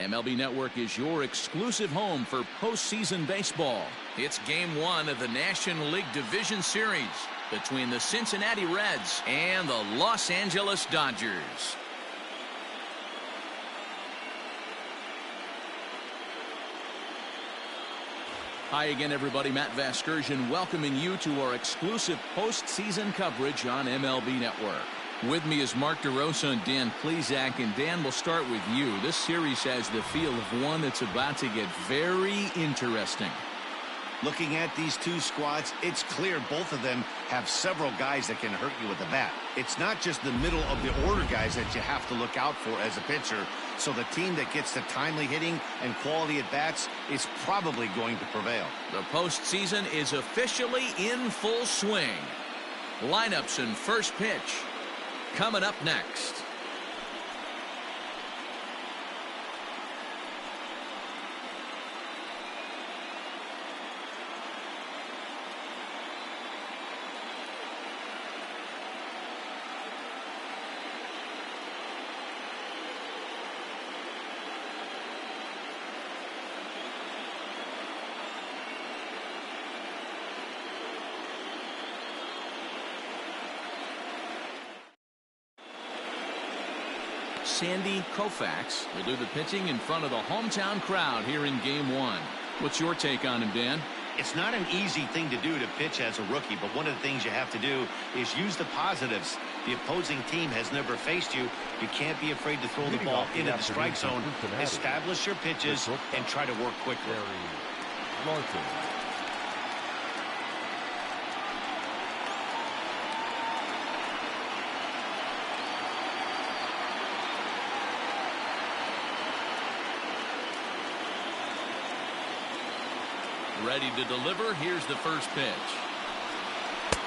MLB Network is your exclusive home for postseason baseball. It's Game 1 of the National League Division Series between the Cincinnati Reds and the Los Angeles Dodgers. Hi again, everybody. Matt Vasgersian welcoming you to our exclusive postseason coverage on MLB Network. With me is Mark DeRosa and Dan Plesac. And Dan, we'll start with you. This series has the feel of one that's about to get very interesting. Looking at these two squads, it's clear both of them have several guys that can hurt you with the bat. It's not just the middle of the order guys that you have to look out for as a pitcher. So the team that gets the timely hitting and quality at bats is probably going to prevail. The postseason is officially in full swing. Lineups and first pitch coming up next. Sandy Koufax will do the pitching in front of the hometown crowd here in Game 1. What's your take on him, Dan? It's not an easy thing to do to pitch as a rookie, but one of the things you have to do is use the positives. The opposing team has never faced you. You can't be afraid to throw the ball into the strike zone. Establish your pitches and try to work quickly. Ready to deliver. Here's the first pitch.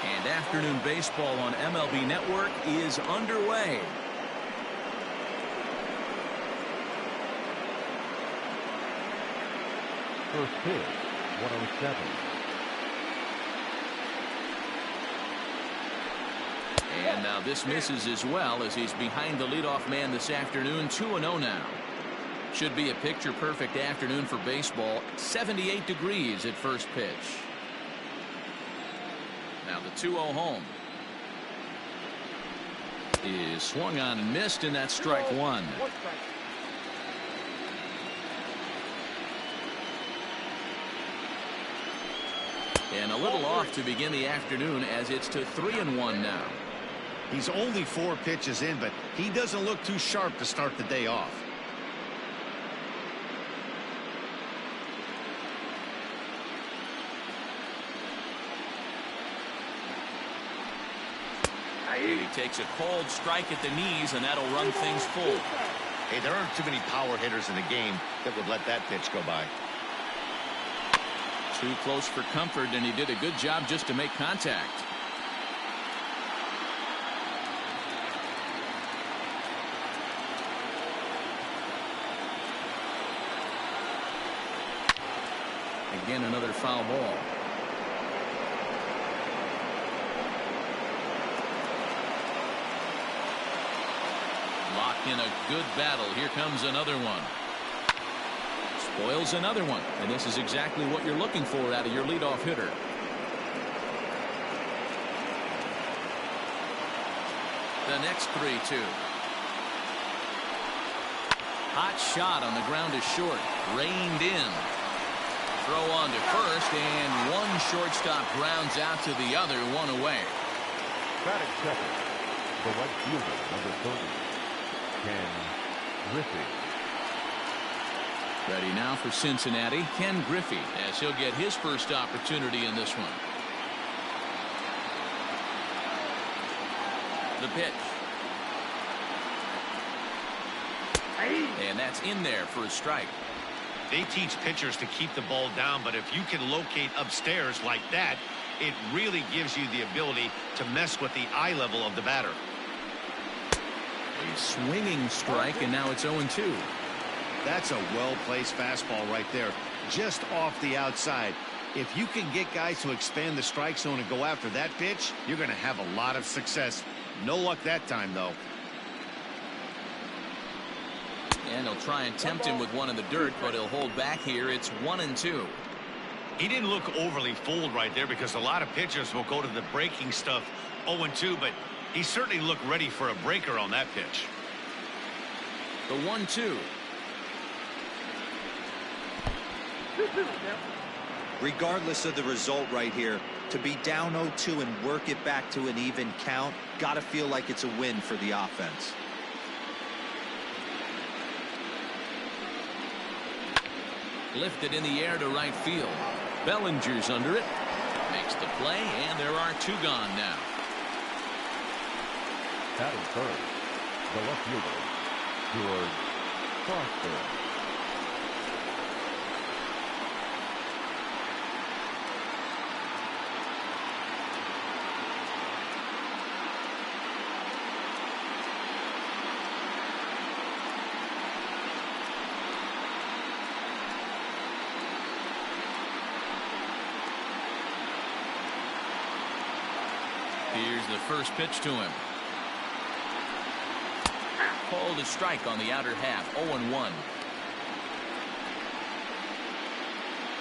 And afternoon baseball on MLB Network is underway. First pitch, 107. And now this misses as well as he's behind the leadoff man this afternoon. 2-0 now. Should be a picture-perfect afternoon for baseball. 78 degrees at first pitch. Now the 2-0 home. Is swung on and missed, and that's strike one. And a little off to begin the afternoon as it's to 3-1 now. He's only 4 pitches in, but he doesn't look too sharp to start the day off. He takes a cold strike at the knees, and that'll run things full. Hey, there aren't too many power hitters in the game that would let that pitch go by. Too close for comfort, and he did a good job just to make contact. Again, another foul ball. Locked in a good battle. Here comes another one. Spoils another one. And this is exactly what you're looking for out of your leadoff hitter. The next 3-2. Hot shot on the ground is short. Reined in. Throw on to first, and one shortstop grounds out to the other, one away. Batting second, the right fielder, number 30, Ken Griffey. Ready now for Cincinnati, Ken Griffey, as he'll get his first opportunity in this one. The pitch. And that's in there for a strike. They teach pitchers to keep the ball down, but if you can locate upstairs like that, it really gives you the ability to mess with the eye level of the batter. A swinging strike, and now it's 0-2. That's a well-placed fastball right there, just off the outside. If you can get guys to expand the strike zone and go after that pitch, you're going to have a lot of success. No luck that time, though. And he'll try and tempt him with one in the dirt, but he'll hold back here. It's 1-2. He didn't look overly fooled right there because a lot of pitchers will go to the breaking stuff 0-2, but he certainly looked ready for a breaker on that pitch. The 1-2. Regardless of the result right here, to be down 0-2 and work it back to an even count, gotta feel like it's a win for the offense. Lifted in the air to right field. Bellinger's under it. Makes the play, and there are 2 gone now. Batting third, the left fielder, George Foster. Here's the first pitch to him. Called a strike on the outer half. 0-1.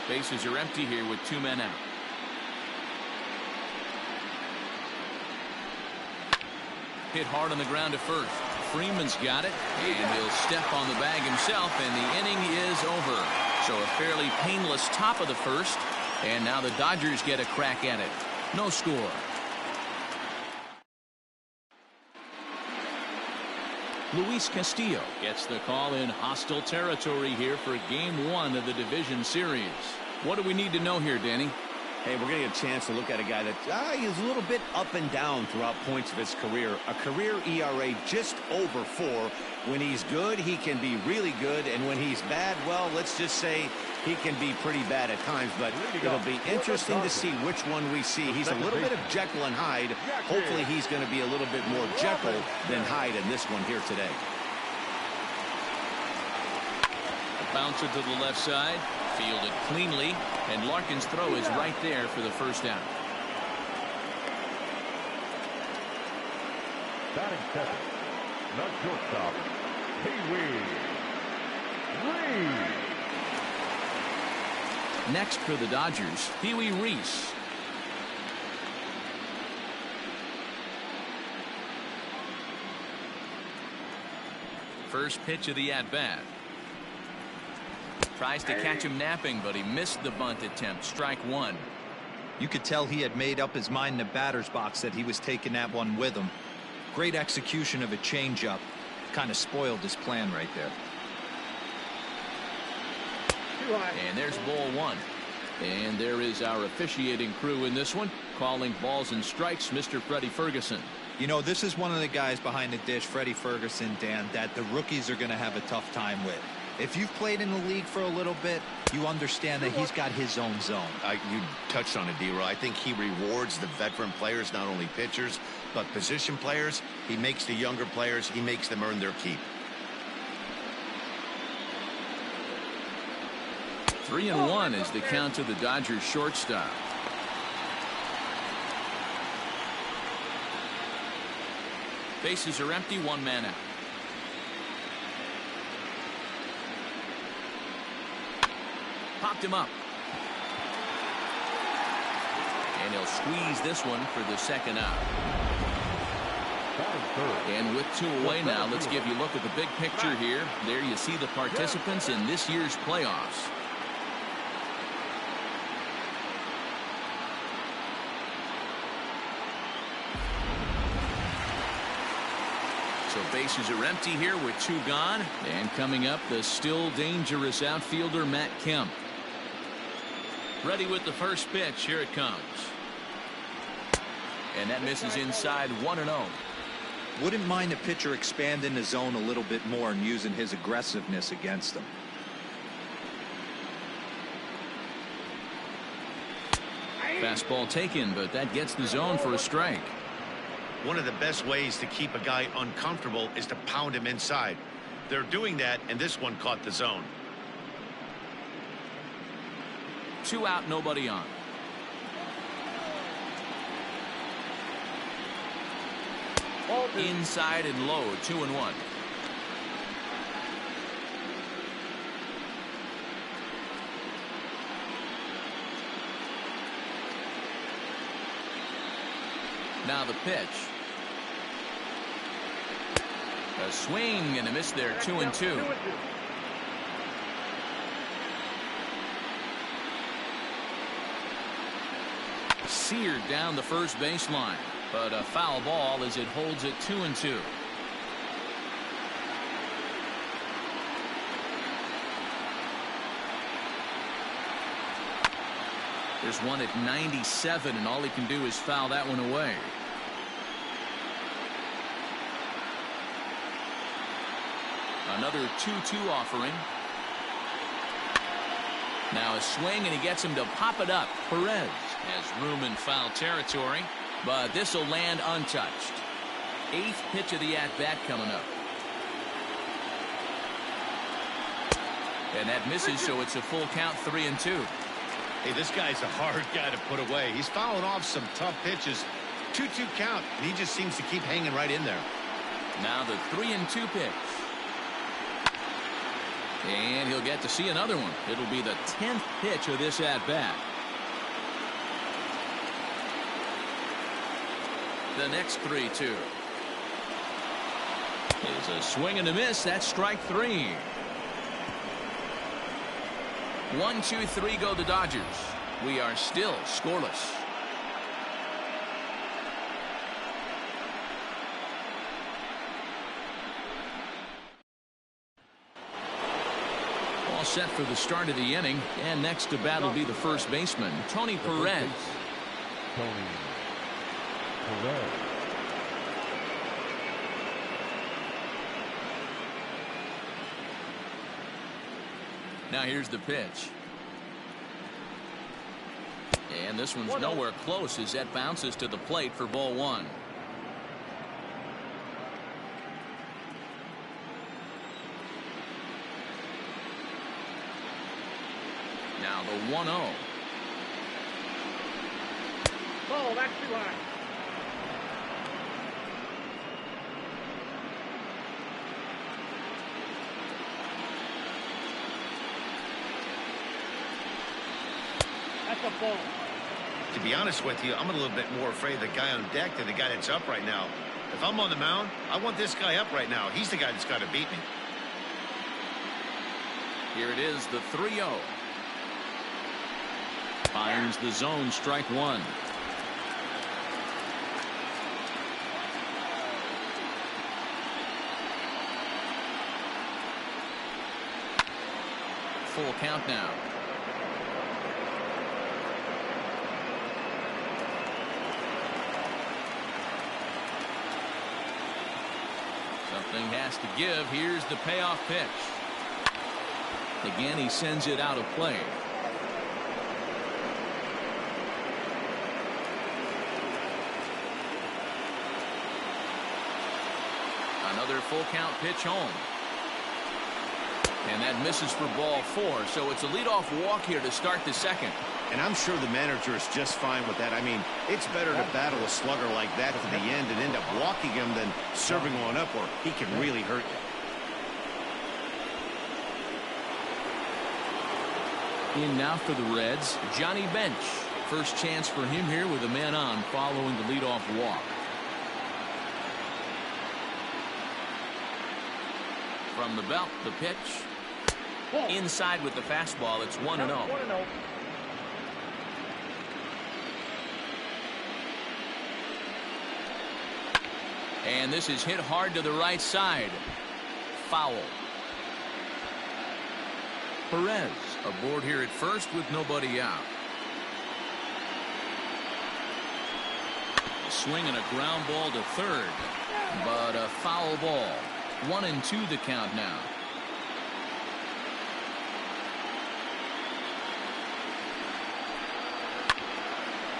Bases are empty here with 2 men out. Hit hard on the ground to first. Freeman's got it, and he'll step on the bag himself, and the inning is over. So a fairly painless top of the first, and now the Dodgers get a crack at it. No score. Luis Castillo gets the call in hostile territory here for Game 1 of the division series. What do we need to know here, Danny? Hey, we're going to get a chance to look at a guy that is a little bit up and down throughout points of his career. A career ERA just over 4. When he's good, he can be really good. And when he's bad, well, let's just say he can be pretty bad at times. But it'll be interesting to see which one we see. He's a little bit of Jekyll and Hyde. Hopefully he's going to be a little bit more Jekyll than Hyde in this one here today. A bouncer to the left side. Fielded cleanly, and Larkin's throw is right there for the first out. Batting second, the shortstop, Pee-wee Reese. Next for the Dodgers, Pee-wee Reese. First pitch of the at-bat. Tries to catch him napping, but he missed the bunt attempt. Strike 1. You could tell he had made up his mind in the batter's box that he was taking that one with him. Great execution of a changeup. Kind of spoiled his plan right there. And there's ball 1. And there is our officiating crew in this one, calling balls and strikes, Mr. Freddie Ferguson. You know, this is one of the guys behind the dish, Freddie Ferguson, Dan, that the rookies are going to have a tough time with. If you've played in the league for a little bit, you understand that he's got his own zone. You touched on it, D-Roy. I think he rewards the veteran players, not only pitchers, but position players. He makes the younger players, he makes them earn their keep. 3-1 is the count to the Dodgers shortstop. Bases are empty, 1 man out. Popped him up. And he'll squeeze this one for the second out. And with 2 away now, let's give you a look at the big picture here. There you see the participants in this year's playoffs. So bases are empty here with 2 gone. And coming up, the still dangerous outfielder, Matt Kemp. Ready with the first pitch. Here it comes. And that misses inside 1-0. Wouldn't mind the pitcher expanding the zone a little bit more and using his aggressiveness against them. Fastball taken, but that gets the zone for a strike. One of the best ways to keep a guy uncomfortable is to pound him inside. They're doing that, and this one caught the zone. 2 out, nobody on. Inside and low, 2-1. Now the pitch. A swing and a miss there, 2-2. Seared down the first baseline, but a foul ball as it holds it 2-2. There's one at 97, and all he can do is foul that one away. Another 2-2 offering. Now a swing, and he gets him to pop it up. Perez has room in foul territory, but this will land untouched. 8th pitch of the at-bat coming up. And that misses, so it's a full count, 3-2. Hey, this guy's a hard guy to put away. He's fouling off some tough pitches. 2-2 count, and he just seems to keep hanging right in there. Now the 3-2 pitch. And he'll get to see another one. It'll be the 10th pitch of this at-bat. The next 3-2 is a swing and a miss. That's strike 3. 1-2-3 go the Dodgers. We are still scoreless. All set for the start of the inning, and next to bat will be the first baseman, Tony Perez. Tony Perez. Now here's the pitch. And this one's nowhere close as that bounces to the plate for ball 1. Now the 1-0. Oh, that's too high. That's a ball. To be honest with you, I'm a little bit more afraid of the guy on deck than the guy that's up right now. If I'm on the mound, I want this guy up right now. He's the guy that's got to beat me. Here it is, the 3-0. Finds the zone, strike 1. Full count now. Something has to give. Here's the payoff pitch. Again, he sends it out of play. Another full count pitch home. And that misses for ball 4. So it's a leadoff walk here to start the second. And I'm sure the manager is just fine with that. I mean, it's better to battle a slugger like that to the end and end up walking him than serving one up where he can really hurt you. In now for the Reds, Johnny Bench. First chance for him here with a man on following the leadoff walk. From the belt, the pitch. Inside with the fastball, it's 1-0. And this is hit hard to the right side. Foul. Perez aboard here at first with nobody out. A swing and a ground ball to third, but a foul ball. 1-2 the count now.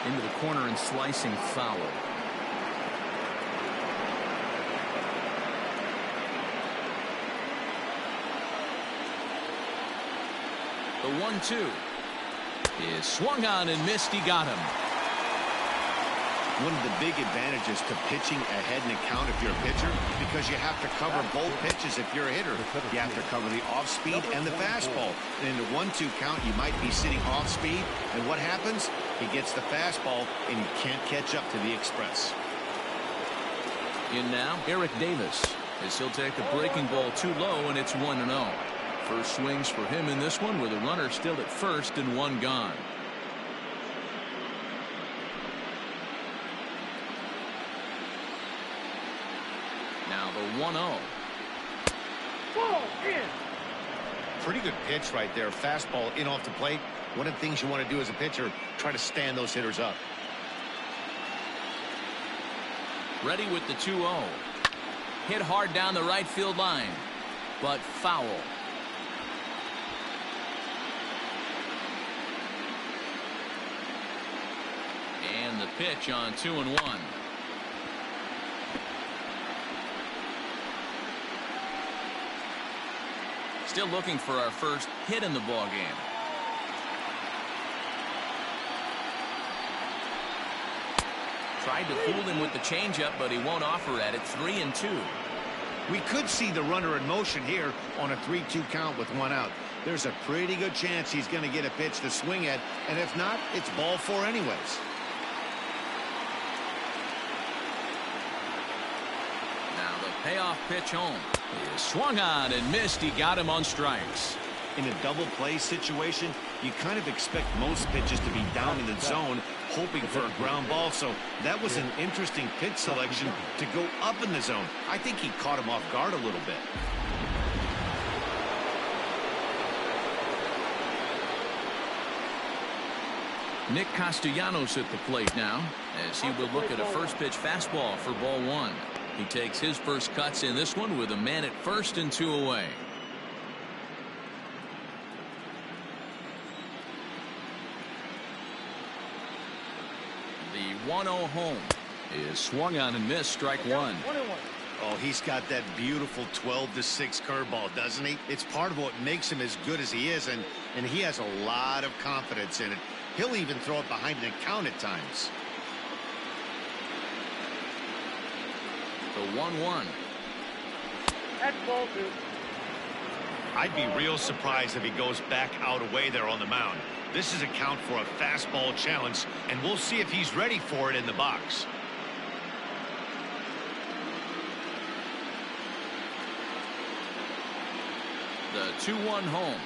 Into the corner and slicing foul. The 1-2 is swung on and missed. He got him. One of the big advantages to pitching ahead in a count if you're a pitcher, because you have to cover both pitches if you're a hitter. You have to cover the off-speed and the fastball. And in the 1-2 count, you might be sitting off-speed, and what happens? He gets the fastball, and he can't catch up to the express. In now, Eric Davis, as he'll take a breaking ball too low, and it's 1-0. First swings for him in this one with a runner still at first and one gone. Now the 1-0. Ball in. Pretty good pitch right there. Fastball in off the plate. One of the things you want to do as a pitcher, try to stand those hitters up. Ready with the 2-0. Hit hard down the right field line, but foul. And the pitch on 2-1. Still looking for our first hit in the ball game. Tried to fool him with the changeup, but he won't offer at it. 3-2. We could see the runner in motion here on a 3-2 count with one out. There's a pretty good chance he's going to get a pitch to swing at, and if not, it's ball four anyways. Now the payoff pitch home is swung on and missed. He got him on strikes. In a double play situation, you kind of expect most pitches to be down in the zone, hoping for a ground ball. So that was an interesting pitch selection to go up in the zone. I think he caught him off guard a little bit. Nick Castellanos at the plate now, as he will look at a first pitch fastball for ball one. He takes his first cuts in this one with a man at first and two away. The 1-0 home is swung on and missed. Strike one. 1-1. Oh, he's got that beautiful 12-6 curveball, doesn't he? It's part of what makes him as good as he is, and he has a lot of confidence in it. He'll even throw it behind an count at times. The 1-1. That's ball two. I'd be real surprised if he goes back out away there on the mound. This is a count for a fastball challenge, and we'll see if he's ready for it in the box. The 2-1 home.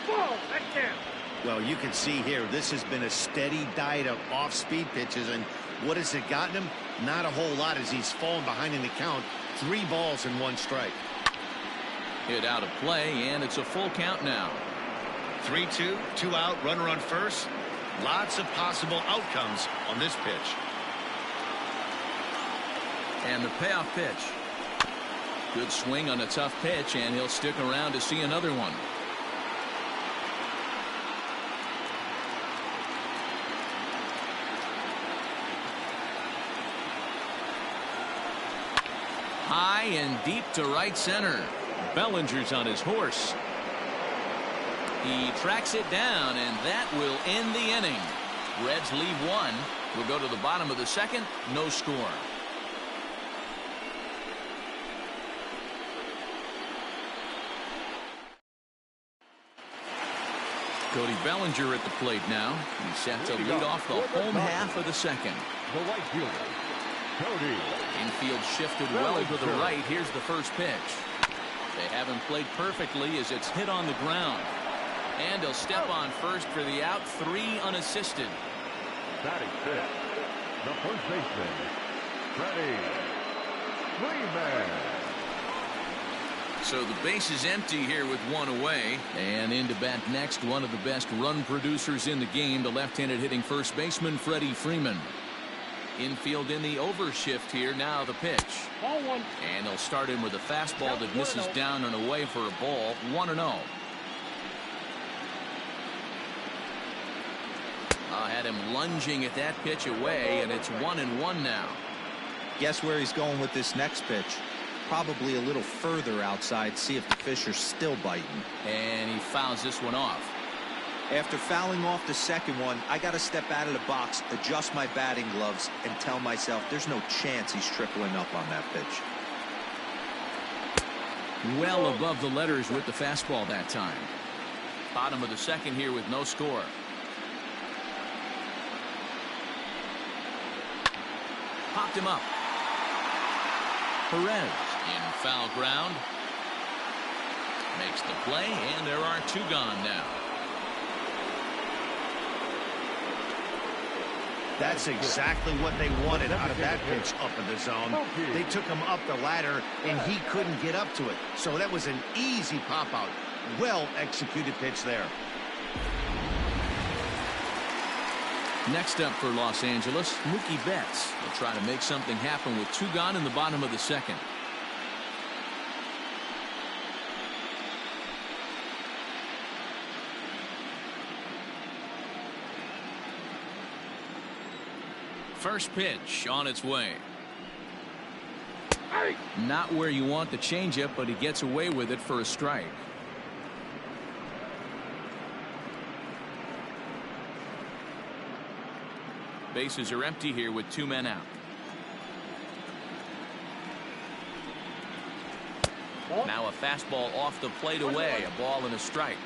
Ball. That's down. Well, you can see here, this has been a steady diet of off-speed pitches, and what has it gotten him? Not a whole lot as he's fallen behind in the count. 3 balls and 1 strike. Hit out of play, and it's a full count now. 3-2, 2 out, runner on first. Lots of possible outcomes on this pitch. And the payoff pitch. Good swing on a tough pitch, and he'll stick around to see another one. High and deep to right center. Bellinger's on his horse. He tracks it down, and that will end the inning. Reds leave one. We'll go to the bottom of the second. No score. Cody Bellinger at the plate now. He's set to lead off the home half of the second. The right fielder, Cody. Infield shifted well to the right. Here's the first pitch. They haven't played perfectly as it's hit on the ground. And he'll step on first for the out. 3 unassisted. Batting fifth, the first baseman, Freddie Freeman. So the base is empty here with 1 away. And in to bat next, one of the best run producers in the game, the left-handed hitting first baseman, Freddie Freeman. Infield in the overshift here. Now the pitch. Ball one. And they'll start him with a fastball that misses down and away for a ball. 1-0. Had him lunging at that pitch away, and it's 1-1 now. Guess where he's going with this next pitch? Probably a little further outside. See if the fish are still biting. And he fouls this one off. After fouling off the second one, I got to step out of the box, adjust my batting gloves, and tell myself there's no chance he's tripling up on that pitch. Well above the letters with the fastball that time. Bottom of the second here with no score. Popped him up. Perez in foul ground. Makes the play, and there are 2 gone now. That's exactly what they wanted out of that pitch up in the zone. They took him up the ladder, and he couldn't get up to it. So that was an easy pop-out. Well-executed pitch there. Next up for Los Angeles, Mookie Betts will try to make something happen with 2 gone in the bottom of the 2nd. First pitch on its way. Not where you want the changeup, but he gets away with it for a strike. Bases are empty here with 2 men out. Now a fastball off the plate away. A ball and a strike.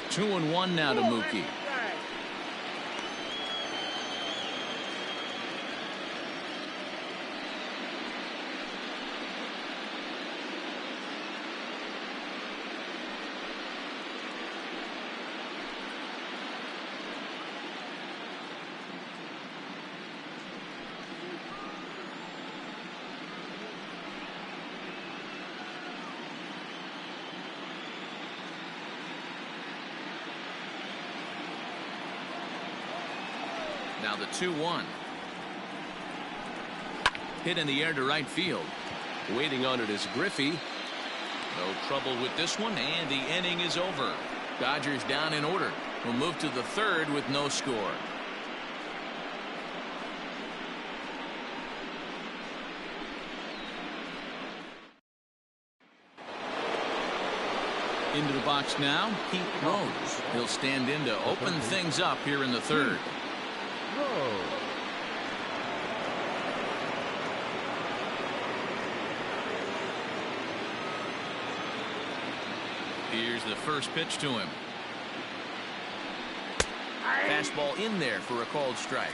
Two and one now to Mookie. Now the 2-1. Hit in the air to right field. Waiting on it is Griffey. No trouble with this one, and the inning is over. Dodgers down in order. We'll move to the 3rd with no score. Into the box now, Pete Rose. He'll stand in to open things up here in the 3rd. Here's the first pitch to him. Fastball in there for a called strike.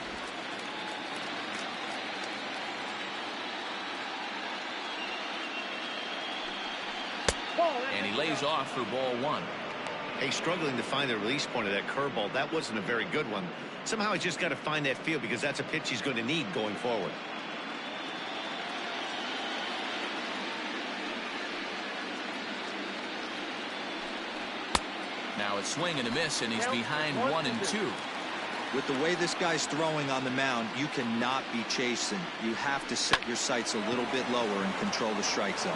And he lays off for ball 1. Hey, struggling to find the release point of that curveball. That wasn't a very good one. Somehow he's just got to find that feel because that's a pitch he's going to need going forward. Now a swing and a miss, and he's behind 1 and 2. With the way this guy's throwing on the mound, you cannot be chasing. You have to set your sights a little bit lower and control the strike zone.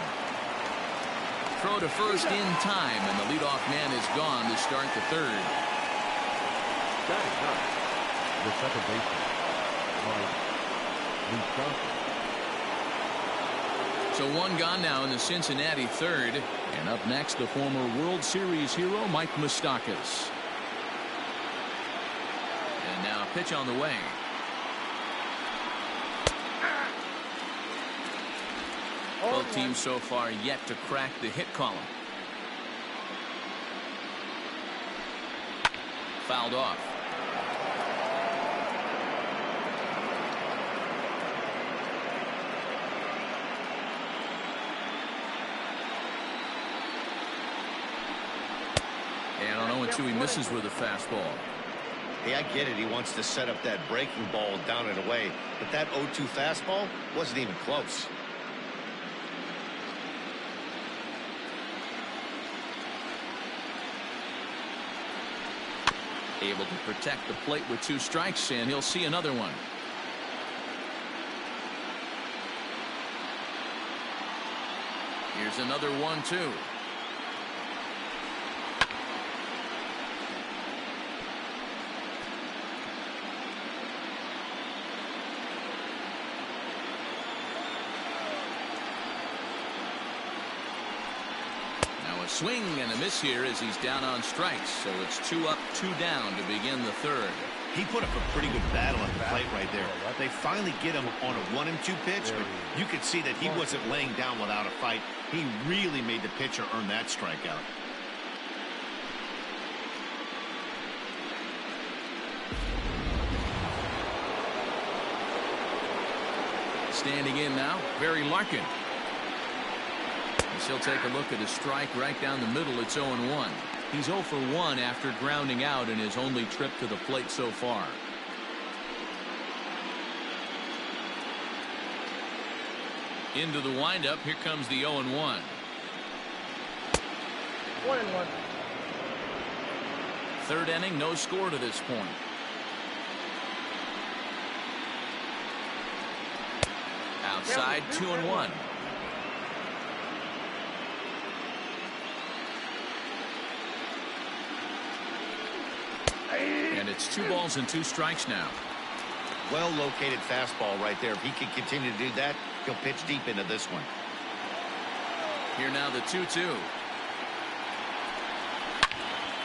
Throw to first in time, and the leadoff man is gone to start the 3rd. Batting ninth, the second baseman, Mike Johnson. So 1 gone now in the Cincinnati 3rd. And up next, the former World Series hero, Mike Moustakas. And now a pitch on the way. Both teams so far yet to crack the hit column. Fouled off. And on 0-2, he misses with a fastball. Hey, I get it. He wants to set up that breaking ball down and away. But that 0-2 fastball wasn't even close. Able to protect the plate with 2 strikes, and he'll see another one. Here's another 1-2. Swing and a miss here as he's down on strikes. So it's 2 up, 2 down to begin the 3rd. He put up a pretty good battle at the plate right there. They finally get him on a 1-2 pitch, but you could see that he wasn't laying down without a fight. He really made the pitcher earn that strikeout. Standing in now, Barry Larkin. He'll take a look at his strike right down the middle. It's 0-1. He's 0 for 1 after grounding out in his only trip to the plate so far. Into the windup. Here comes the 0-1. 1-1. Third inning, no score to this point. Outside, 2-1. And it's 2 balls and 2 strikes now. Well located fastball right there. If he can continue to do that, he'll pitch deep into this one. Here now the 2-2.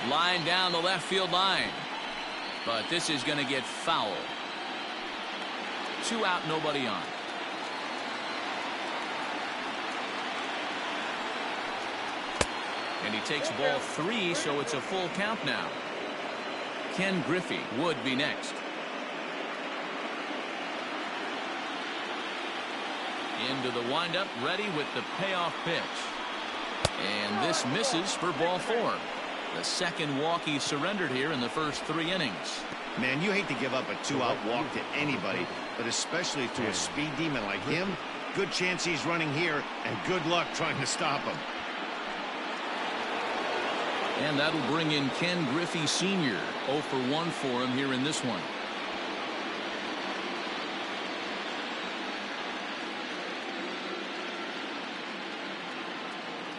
Line down the left field line. But this is going to get foul. 2 out, nobody on. And he takes ball 3, so it's a full count now. Ken Griffey would be next. Into the windup, ready with the payoff pitch. And this misses for ball 4. The second walk he surrendered here in the first 3 innings. Man, you hate to give up a 2-out walk to anybody, but especially to a speed demon like him. Good chance he's running here, and good luck trying to stop him. And that'll bring in Ken Griffey Sr. 0 for 1 for him here in this one.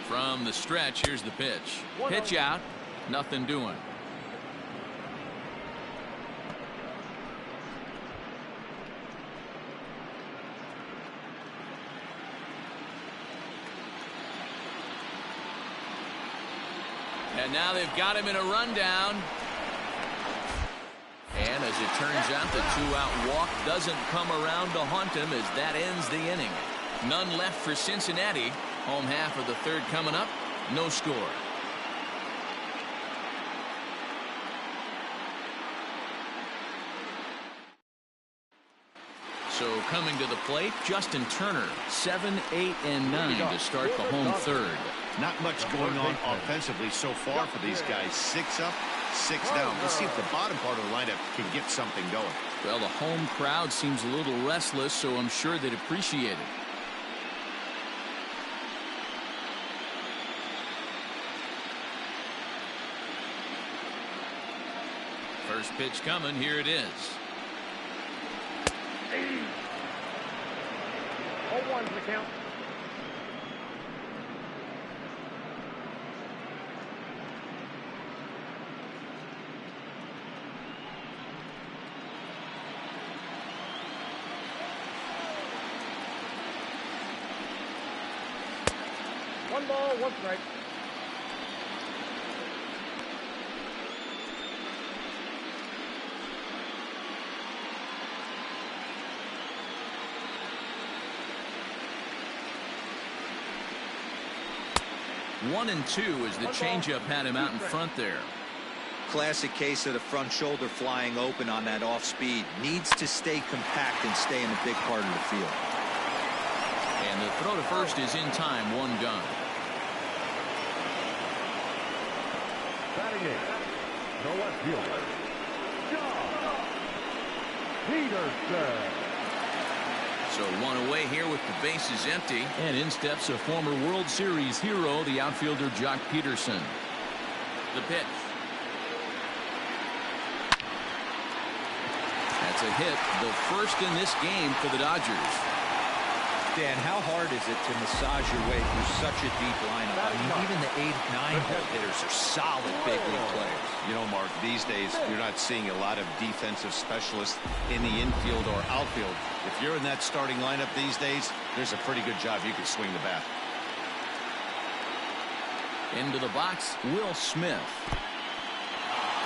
From the stretch, here's the pitch. Pitch out, nothing doing. And now they've got him in a rundown. And as it turns out, the 2-out walk doesn't come around to haunt him as that ends the inning. None left for Cincinnati. Home half of the third coming up. No score. So coming to the plate, Justin Turner, 7, 8, and 9 to start the home third. Not much going on offensively so far for these guys. 6 up, 6 down. Let's see if the bottom part of the lineup can get something going. Well, the home crowd seems a little restless, so I'm sure they'd appreciate it. First pitch coming. Here it is. 0-1 for the count. One ball, 1 strike. One and 2 as the changeup had him out in front there. Classic case of the front shoulder flying open on that off speed. Needs to stay compact and stay in a big part of the field. And the throw to first is in time. 1 gone. Batting eighth, the left fielder, John Peterson. So 1 away here with the bases empty. And in steps a former World Series hero, the outfielder Jock Peterson. The pitch. That's a hit, the first in this game for the Dodgers. Dan, how hard is it to massage your way through such a deep lineup? I mean, even the 8, 9 hole hitters are solid big league players. You know, Mark, these days you're not seeing a lot of defensive specialists in the infield or outfield. If you're in that starting lineup these days, there's a pretty good job you can swing the bat. Into the box, Will Smith.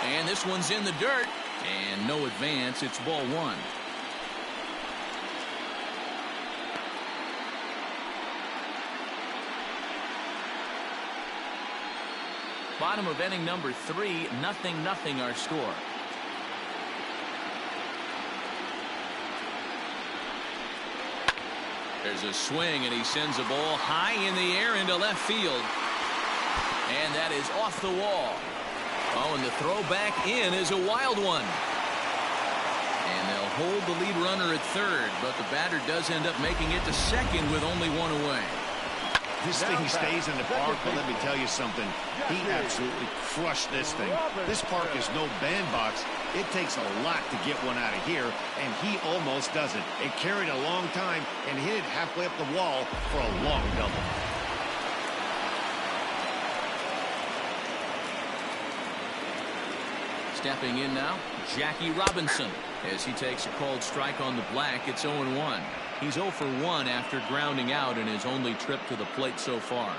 And this one's in the dirt. And no advance. It's ball one. Bottom of inning number 3, 0-0 our score. There's a swing, and he sends a ball high in the air into left field. And that is off the wall. Oh, and the throw back in is a wild one. And they'll hold the lead runner at third, but the batter does end up making it to second with only one away. This thing stays in the park, but let me tell you something. He absolutely crushed this thing. This park is no bandbox. It takes a lot to get one out of here, and he almost does it. It carried a long time and hit it halfway up the wall for a long double. Stepping in now, Jackie Robinson. As he takes a called strike on the black, it's 0-1. He's 0 for 1 after grounding out in his only trip to the plate so far.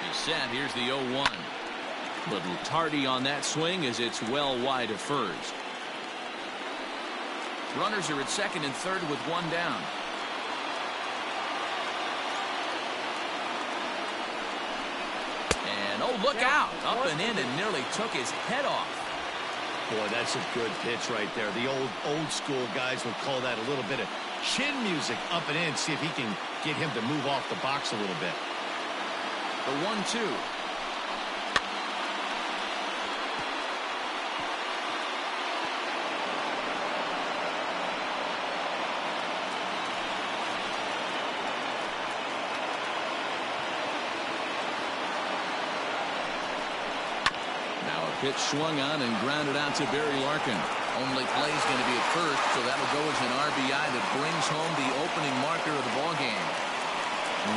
He's set. Here's the 0-1. Little tardy on that swing as it's well wide of first. Runners are at second and third with one down. Oh, look out. Up and in and nearly took his head off. Boy, that's a good pitch right there. The old school guys would call that a little bit of chin music up and in. See if he can get him to move off the box a little bit. The 1-2. Pitch swung on and grounded out to Barry Larkin. Only play is going to be at first, so that'll go as an RBI that brings home the opening marker of the ballgame.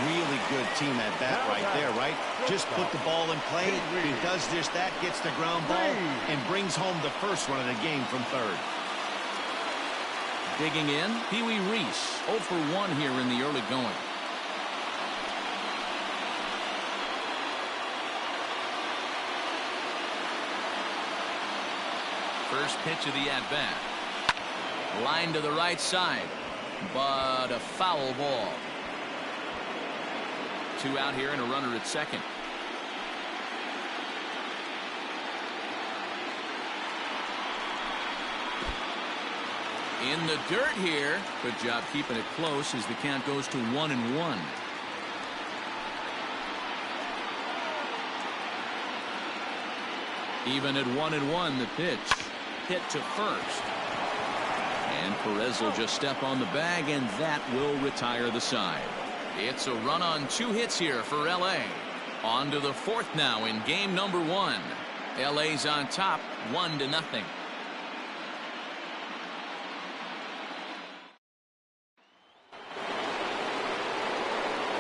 Really good team at bat right there, right? Just put the ball in play. He does just that, gets the ground ball, and brings home the first run of the game from third. Digging in, Pee Wee Reese, 0 for 1 here in the early going. First pitch of the at-bat. Line to the right side, but a foul ball. 2 out here and a runner at second. In the dirt here. Good job keeping it close as the count goes to 1-1. Even at 1-1, the pitch. Hit to first. And Perez will just step on the bag, and that will retire the side. It's a run on 2 hits here for L.A. On to the 4th now in game number 1. L.A.'s on top, 1-0.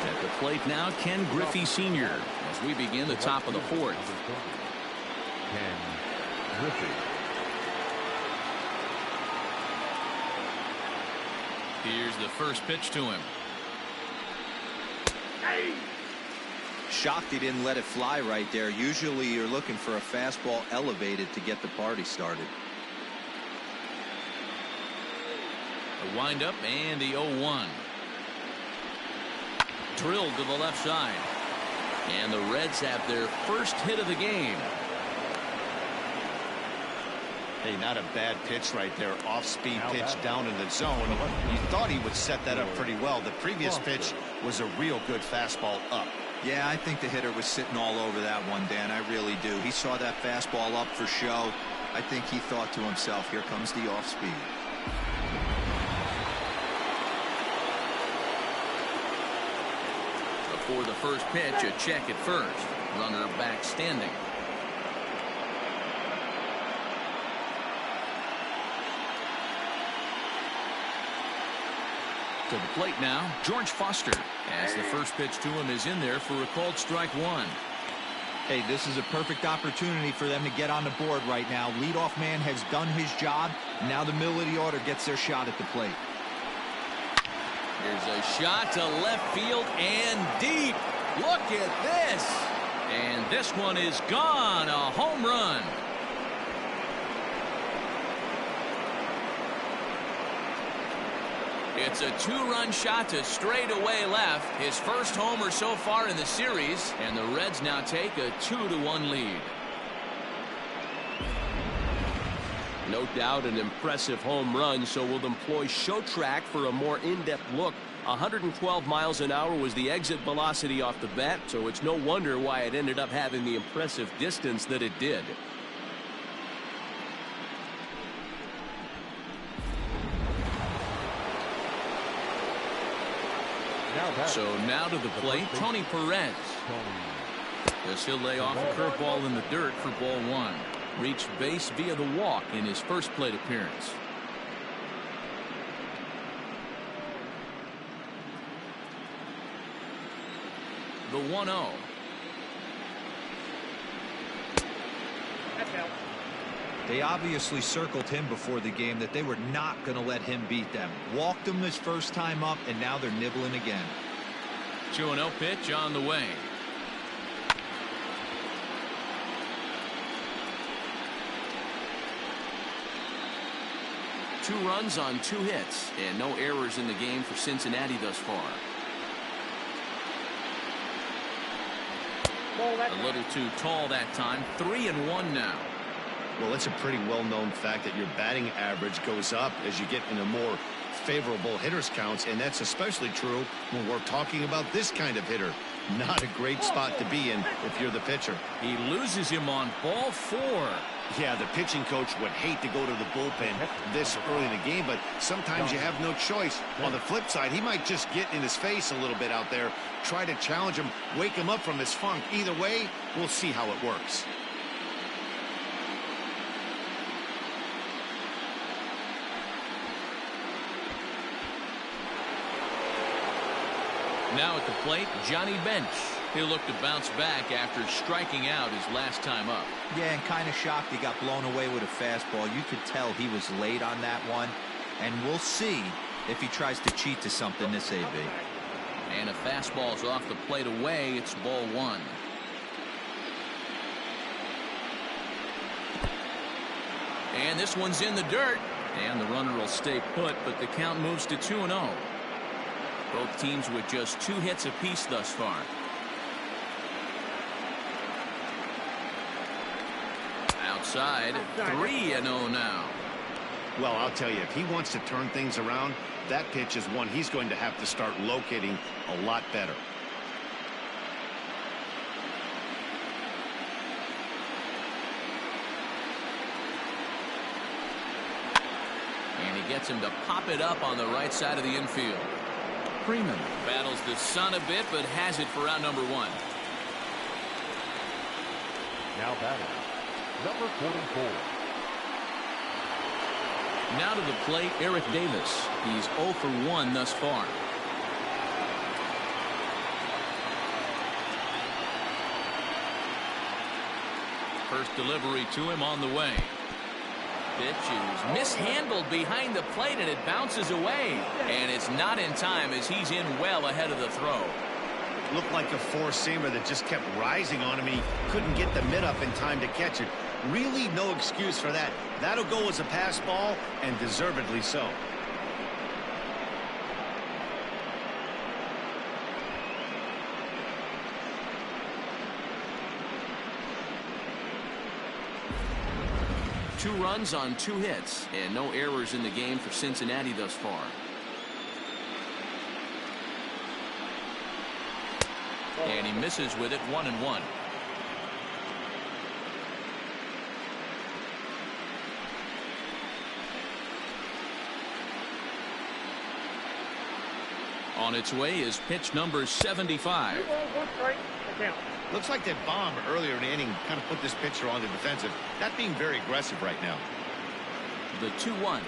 At the plate now, Ken Griffey Sr. as we begin the top of the 4th. Ken Griffey. Here's the first pitch to him. Shocked he didn't let it fly right there. Usually you're looking for a fastball elevated to get the party started. The windup and the 0-1. Drilled to the left side. And the Reds have their first hit of the game. Hey, not a bad pitch right there. Off-speed pitch down in the zone. You thought he would set that up pretty well. The previous pitch was a real good fastball up. Yeah, I think the hitter was sitting all over that one, Dan. I really do. He saw that fastball up for show. I think he thought to himself, here comes the off-speed. Before the first pitch, a check at first. Runner back standing. To the plate now, George Foster, as the first pitch to him is in there for a called strike 1. Hey, this is a perfect opportunity for them to get on the board right now. Leadoff man has done his job. Now the middle of the order gets their shot at the plate. Here's a shot to left field and deep. Look at this. And this one is gone. A home run. It's a two-run shot to straightaway left. His first homer so far in the series. And the Reds now take a 2-1 lead. No doubt an impressive home run, so we'll employ show track for a more in-depth look. 112 miles an hour was the exit velocity off the bat, so it's no wonder why it ended up having the impressive distance that it did. So now to the plate, Tony Perez. As he'll lay off a curveball in the dirt for ball one. Reached base via the walk in his first plate appearance. The 1-0. That's out. They obviously circled him before the game that they were not going to let him beat them. Walked him his first time up, and now they're nibbling again. 2-0 pitch on the way. Two runs on two hits, and no errors in the game for Cincinnati thus far. A little too tall that time. 3-1 now. Well, it's a pretty well-known fact that your batting average goes up as you get into more favorable hitters counts, and that's especially true when we're talking about this kind of hitter. Not a great spot to be in if you're the pitcher. He loses him on ball 4. Yeah, the pitching coach would hate to go to the bullpen this early in the game, but sometimes you have no choice. On the flip side, he might just get in his face a little bit out there, try to challenge him, wake him up from his funk. Either way, we'll see how it works. Now at the plate, Johnny Bench. He'll look to bounce back after striking out his last time up. Yeah, and kind of shocked he got blown away with a fastball. You could tell he was late on that one. And we'll see if he tries to cheat to something this AB. And a fastball's off the plate away. It's ball 1. And this one's in the dirt. And the runner will stay put, but the count moves to 2-0. Both teams with just 2 hits apiece thus far. Outside, 3-0 now. Well, I'll tell you, if he wants to turn things around, that pitch is one he's going to have to start locating a lot better. And he gets him to pop it up on the right side of the infield. Freeman battles the sun a bit, but has it for out number 1. Now batting, number 44. Now to the plate, Eric Davis. He's 0 for 1 thus far. First delivery to him on the way. Pitch is mishandled behind the plate, and it bounces away. And it's not in time as he's in well ahead of the throw. Looked like a four-seamer that just kept rising on him. He couldn't get the mitt up in time to catch it. Really no excuse for that. That'll go as a pass ball, and deservedly so. Two runs on 2 hits, and no errors in the game for Cincinnati thus far. And he misses with it, 1-1. On its way is pitch number 75. 2 balls, 1 strike, the count. Looks like that bomb earlier in the inning kind of put this pitcher on the defensive. Not being very aggressive right now. The 2-1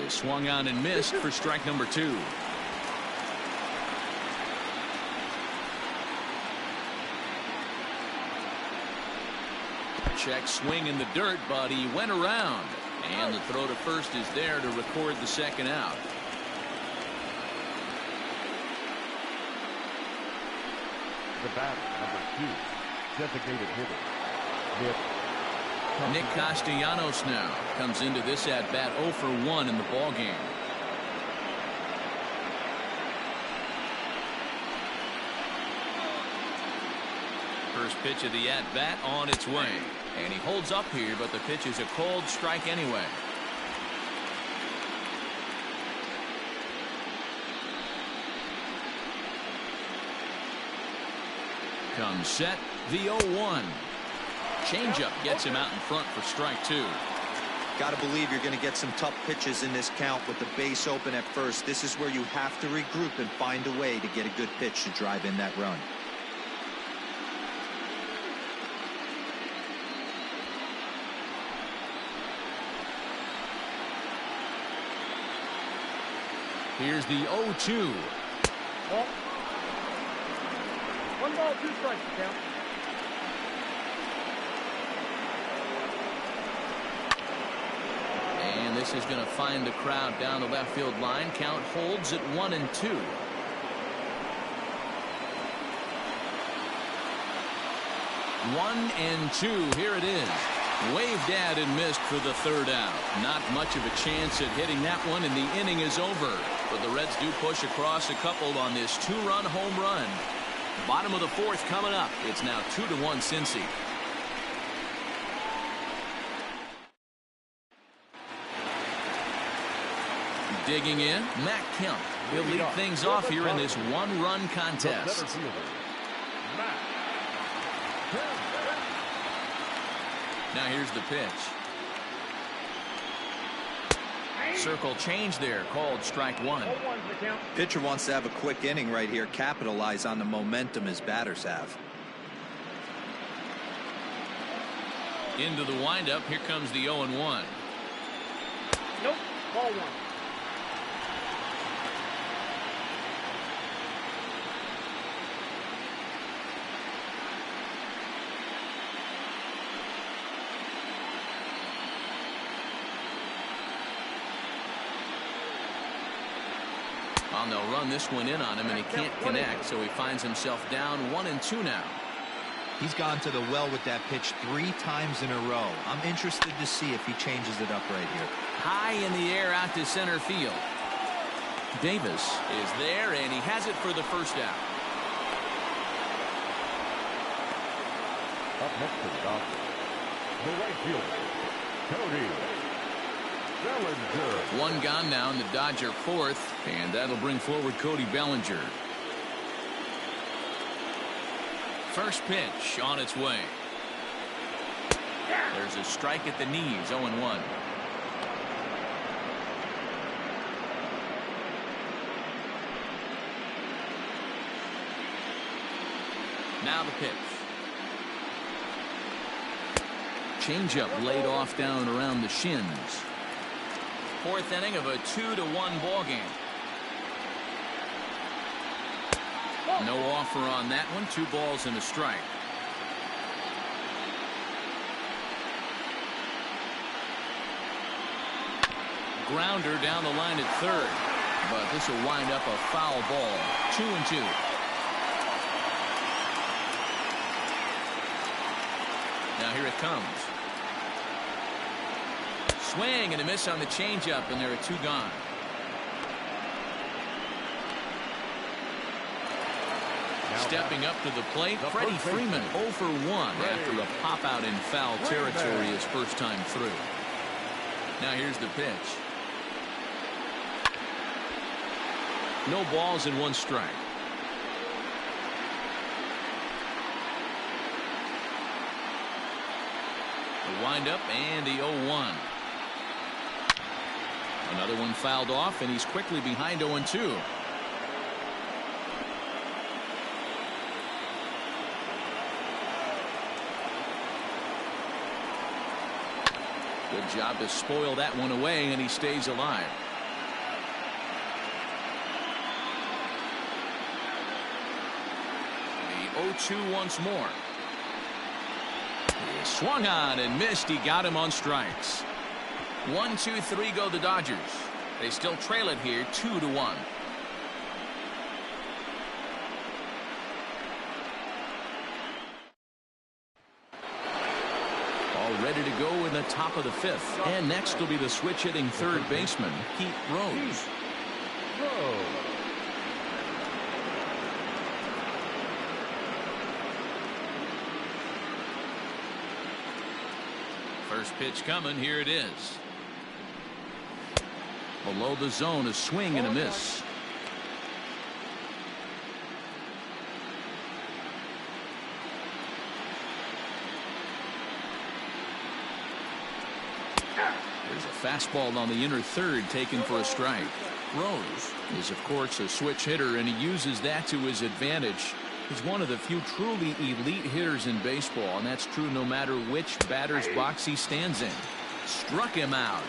is swung on and missed for strike number 2. Check swing in the dirt, but he went around. And the throw to first is there to record the second out. the bat, number 2, designated hitter, Nick Castellanos now comes into this at-bat 0 for 1 in the ballgame. First pitch of the at-bat on its way. And he holds up here, but the pitch is a cold strike anyway. Comes set, the 0-1. Changeup gets him out in front for strike 2. Got to believe you're going to get some tough pitches in this count with the base open at first. This is where you have to regroup and find a way to get a good pitch to drive in that run. Here's the 0-2. Ball. 1 ball, 2 strikes, count. And this is going to find the crowd down the left field line. Count holds at 1-2. One and two. Here it is. Waved at and missed for the 3rd out. Not much of a chance at hitting that one, and the inning is over. But the Reds do push across a couple on this 2-run home run. Bottom of the 4th coming up. It's now 2-1 Cincy. Digging in, Matt Kemp. He'll lead things off here in this 1-run contest. Now here's the pitch. Circle change there, called strike 1. Pitcher wants to have a quick inning right here, capitalize on the momentum his batters have. Into the windup, here comes the 0-1. Nope, ball 1. Well, they'll run this one in on him, and he can't connect, so he finds himself down 1-2 now. He's gone to the well with that pitch 3 times in a row. I'm interested to see if he changes it up right here. High in the air out to center field. Davis is there, and he has it for the 1st out. Up next to the Dodgers, the right fielder, Cody Bellinger. One gone now in the Dodger 4th, and that'll bring forward Cody Bellinger. First pitch on its way. There's a strike at the knees, 0-1. Now the pitch. Changeup laid off down around the shins. 4th inning of a 2-1 ball game. No offer on that one. 2 balls and a strike. Grounder down the line at 3rd, but this will wind up a foul ball. 2-2. Now here it comes. Swing and a miss on the changeup, and there are 2 gone. Stepping up to the plate, Freddie Freeman 0 for 1 after a pop out in foul territory his first time through. Now here's the pitch. No balls and 1 strike. The windup and the 0-1. Another one fouled off, and he's quickly behind 0-2. Good job to spoil that one away, and he stays alive. The 0-2 once more. He swung on and missed. He got him on strikes. 1-2-3 go the Dodgers. They still trail it here 2-1. ready to go in the top of the 5th. And next will be the switch hitting third baseman, Pete Rose. First pitch coming. Here it is. Below the zone, a swing and a miss. There's a fastball on the inner third taken for a strike. Rose is, of course, a switch hitter, and he uses that to his advantage. He's one of the few truly elite hitters in baseball, and that's true no matter which batter's box he stands in. Struck him out.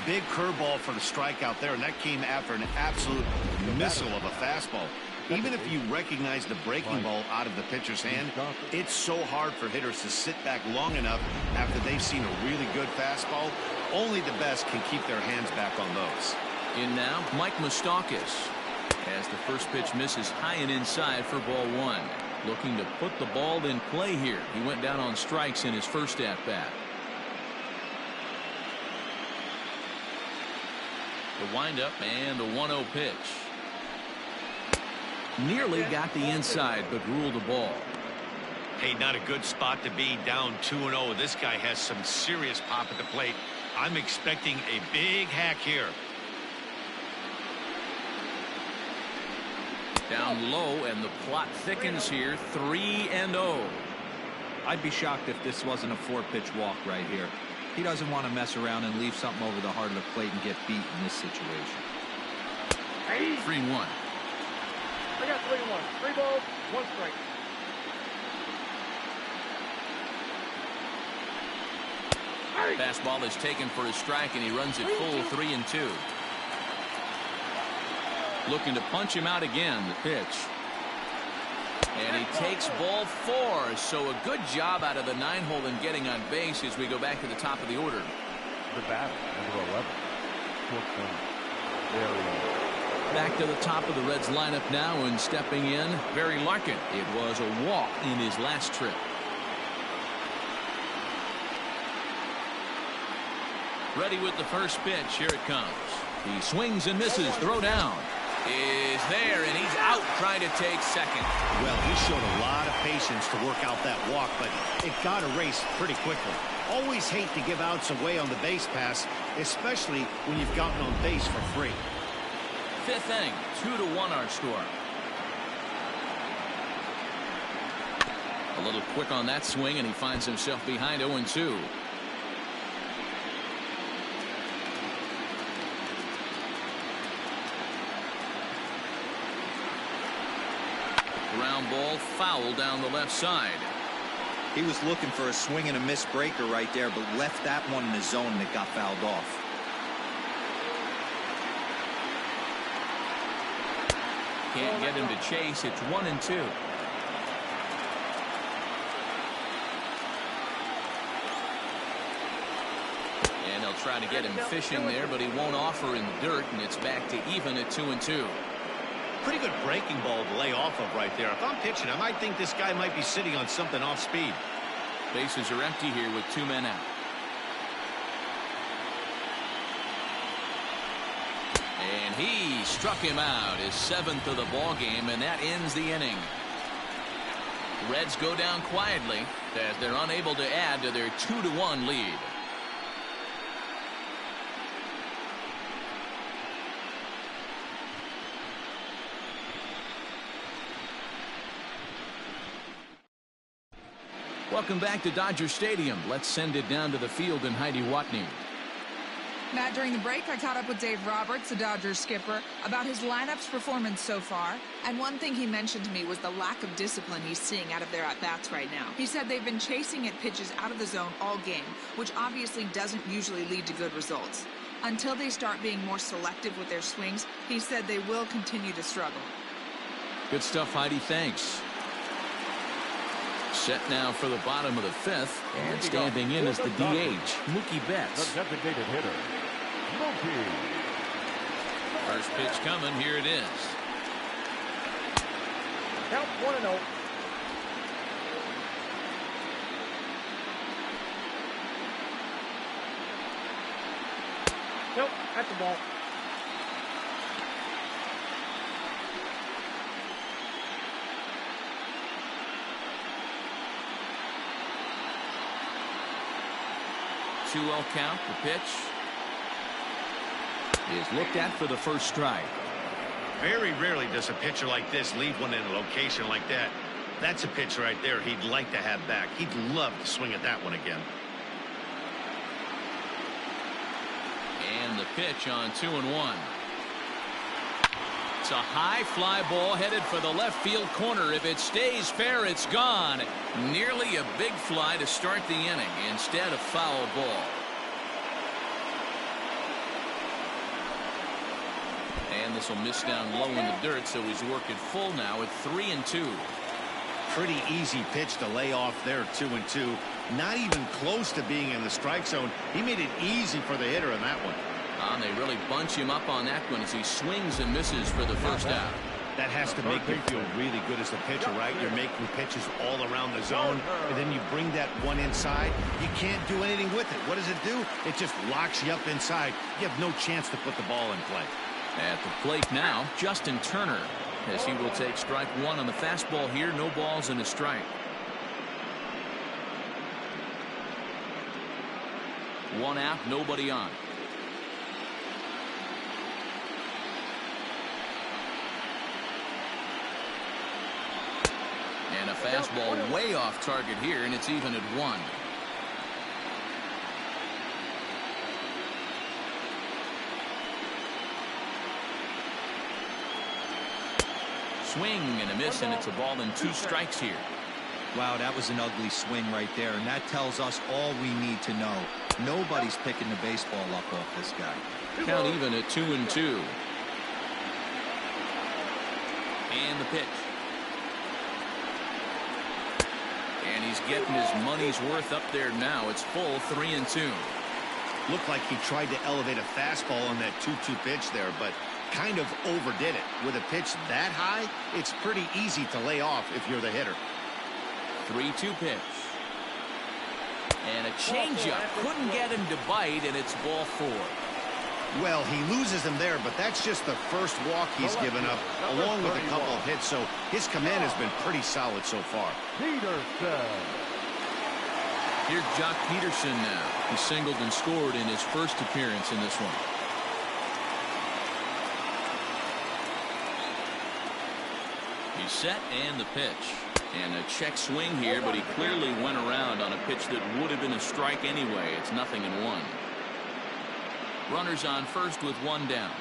Big curveball for the strikeout there, and that came after an absolute missile of a fastball. Even if you recognize the breaking ball out of the pitcher's hand, it's so hard for hitters to sit back long enough after they've seen a really good fastball. Only the best can keep their hands back on those. In now, Mike Moustakas. As the first pitch misses high and inside for ball 1. Looking to put the ball in play here. He went down on strikes in his first at-bat. The windup and the 1-0 pitch. Nearly got the inside, but ruled the ball. Hey, not a good spot to be, down 2-0. This guy has some serious pop at the plate. I'm expecting a big hack here. Down low, and the plot thickens here. 3-0. I'd be shocked if this wasn't a 4-pitch walk right here. He doesn't want to mess around and leave something over the heart of the plate and get beat in this situation. 3-1. I got 3-1. 3 balls, 1 strike. Fastball is taken for a strike, and he runs it full 3-2. Looking to punch him out again. The pitch. And he takes ball 4. So a good job out of the 9-hole in getting on base as we go back to the top of the order. The batter, number 11. Back to the top of the Reds lineup now, and stepping in, Barry Larkin. It was a walk in his last trip. Ready with the first pitch. Here it comes. He swings and misses. Throw down is there, and he's out trying to take second. Well, he showed a lot of patience to work out that walk, but it got erased pretty quickly. Always hate to give outs away on the base pass, especially when you've gotten on base for free. 5th inning, 2-1 our score. A little quick on that swing, and he finds himself behind 0-2. Ground ball, foul down the left side. He was looking for a swing and a miss breaker right there, but left that one in the zone, and it got fouled off. Can't get him to chase. It's 1-2. And they'll try to get him fishing there, but he won't offer in the dirt, and it's back to even at 2-2. Pretty good breaking ball to lay off of right there. If I'm pitching, I might think this guy might be sitting on something off speed. Bases are empty here with 2 men out. And he struck him out, his 7th of the ball game, and that ends the inning. Reds go down quietly as they're unable to add to their 2-1 lead. Welcome back to Dodger Stadium. Let's send it down to the field and Heidi Watney. Matt, during the break, I caught up with Dave Roberts, the Dodgers skipper, about his lineup's performance so far. And one thing he mentioned to me was the lack of discipline he's seeing out of their at-bats right now. He said they've been chasing at pitches out of the zone all game, which obviously doesn't usually lead to good results. Until they start being more selective with their swings, he said they will continue to struggle. Good stuff, Heidi. Thanks. Set now for the bottom of the 5th, and standing in is the DH, Mookie Betts. The designated hitter, Mookie. First pitch coming. Here it is. Count 1-0. Nope, that's the ball. Two-0 count. The pitch is looked at for the first strike. Very rarely does a pitcher like this leave one in a location like that. That's a pitch right there he'd like to have back. He'd love to swing at that one again. And the pitch on 2-1. It's a high fly ball headed for the left field corner. If it stays fair, it's gone. Nearly a big fly to start the inning. Instead, a foul ball. And this will miss down low in the dirt, so he's working full now at 3-2. Pretty easy pitch to lay off there, 2-2. Not even close to being in the strike zone. He made it easy for the hitter in that one. And they really bunch him up on that one as he swings and misses for the first out. That has to make you feel really good as a pitcher, right? You're making pitches all around the zone, and then you bring that one inside. You can't do anything with it. What does it do? It just locks you up inside. You have no chance to put the ball in play. At the plate now, Justin Turner, as he will take strike one on the fastball here. No balls and a strike. One out, nobody on. And a fastball way off target here, and it's even at 1. Swing and a miss, and it's a ball and 2 strikes here. Wow, that was an ugly swing right there, and that tells us all we need to know. Nobody's picking the baseball up off this guy. Count even at 2-2. And the pitch. And he's getting his money's worth up there now. It's full 3-2. Looked like he tried to elevate a fastball on that 2-2 pitch there, but kind of overdid it. With a pitch that high, it's pretty easy to lay off if you're the hitter. 3-2 pitch. And a changeup. Couldn't get him to bite, and it's ball 4. Well, he loses him there, but that's just the first walk he's given up, along with a couple of hits, so his command has been pretty solid so far. Peterson. Here's Jock Peterson now. He singled and scored in his first appearance in this one. He's set, and the pitch. And a check swing here, but he clearly went around on a pitch that would have been a strike anyway. It's 0-1. Runners on first with 1 down.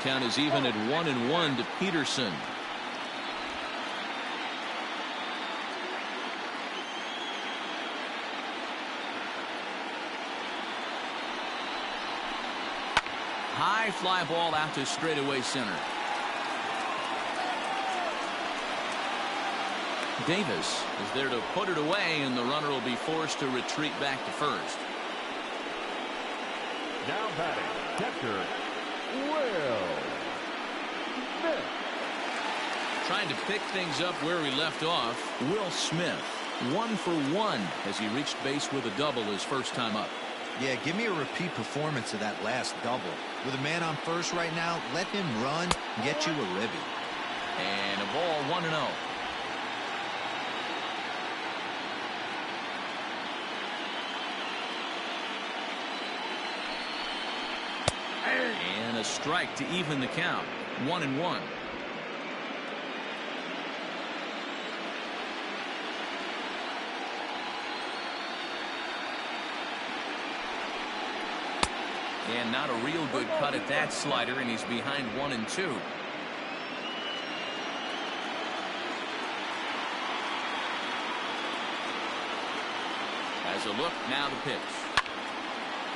Count is even at 1-1 to Peterson. High fly ball out to straightaway center. Davis is there to put it away, and the runner will be forced to retreat back to first. Now batting, catcher, Will Smith. Trying to pick things up where he left off, Will Smith. 1 for 1 as he reached base with a double his first time up. Yeah, give me a repeat performance of that last double. With a man on first right now, let him run and get you a ribby. And a ball 1-0. And a strike to even the count. 1-1. And not a real good cut at that slider, and he's behind 1-2. As a look, now the pitch.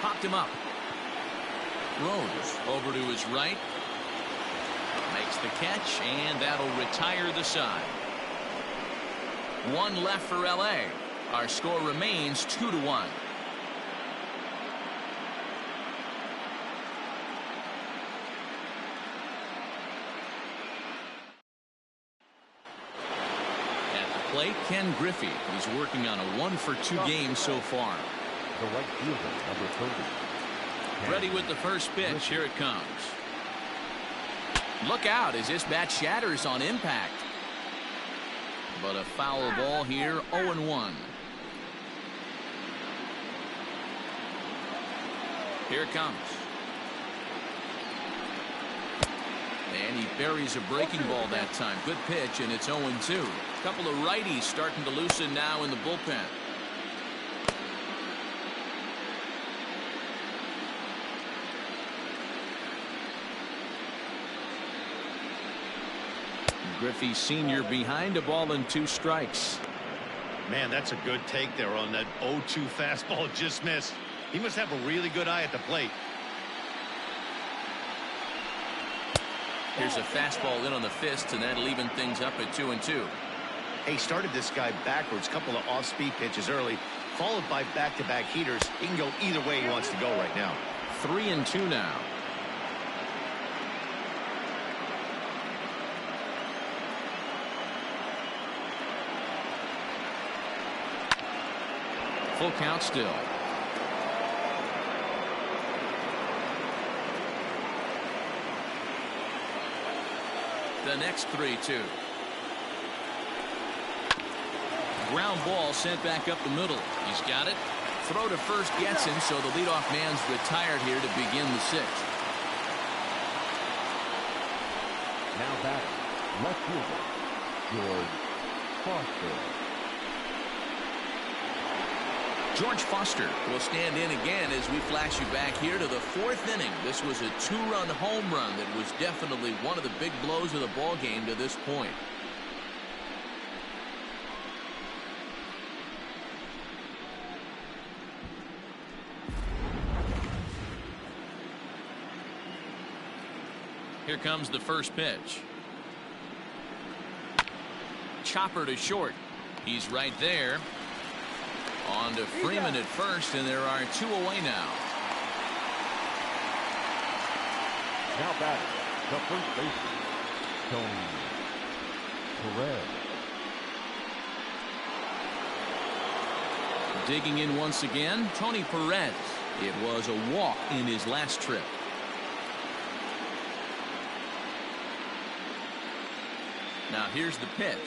Popped him up. Rose over to his right. Makes the catch, and that'll retire the side. 1 left for LA. Our score remains 2-1. plate, Ken Griffey. He's working on a 1-for-2 game so far. The right fielder, number 30. Ready with the first pitch. Here it comes. Look out as this bat shatters on impact. But a foul ball here, 0-1. Here it comes. And he buries a breaking ball that time. Good pitch, and it's 0-2. A couple of righties starting to loosen now in the bullpen. Griffey Sr. behind, a ball and 2 strikes. Man, that's a good take there on that 0-2 fastball. Just missed. He must have a really good eye at the plate. Here's a fastball in on the fists, and that'll even things up at 2-2. He started this guy backwards, couple of off-speed pitches early, followed by back-to-back heaters. He can go either way he wants to go right now. 3-2 now. Full count still. The next 3-2. Ground ball sent back up the middle. He's got it. Throw to first gets him, so the leadoff man's retired here to begin the 6th. Now batting, left fielder, George Foster. George Foster will stand in again as we flash you back here to the 4th inning. This was a 2-run home run that was definitely one of the big blows of the ball game to this point. Here comes the first pitch. Chopper to short. He's right there. On to Freeman at first, and there are 2 away now. Now batting, the first baseman, Tony Perez. Digging in once again, Tony Perez. It was a walk in his last trip. Now here's the pitch.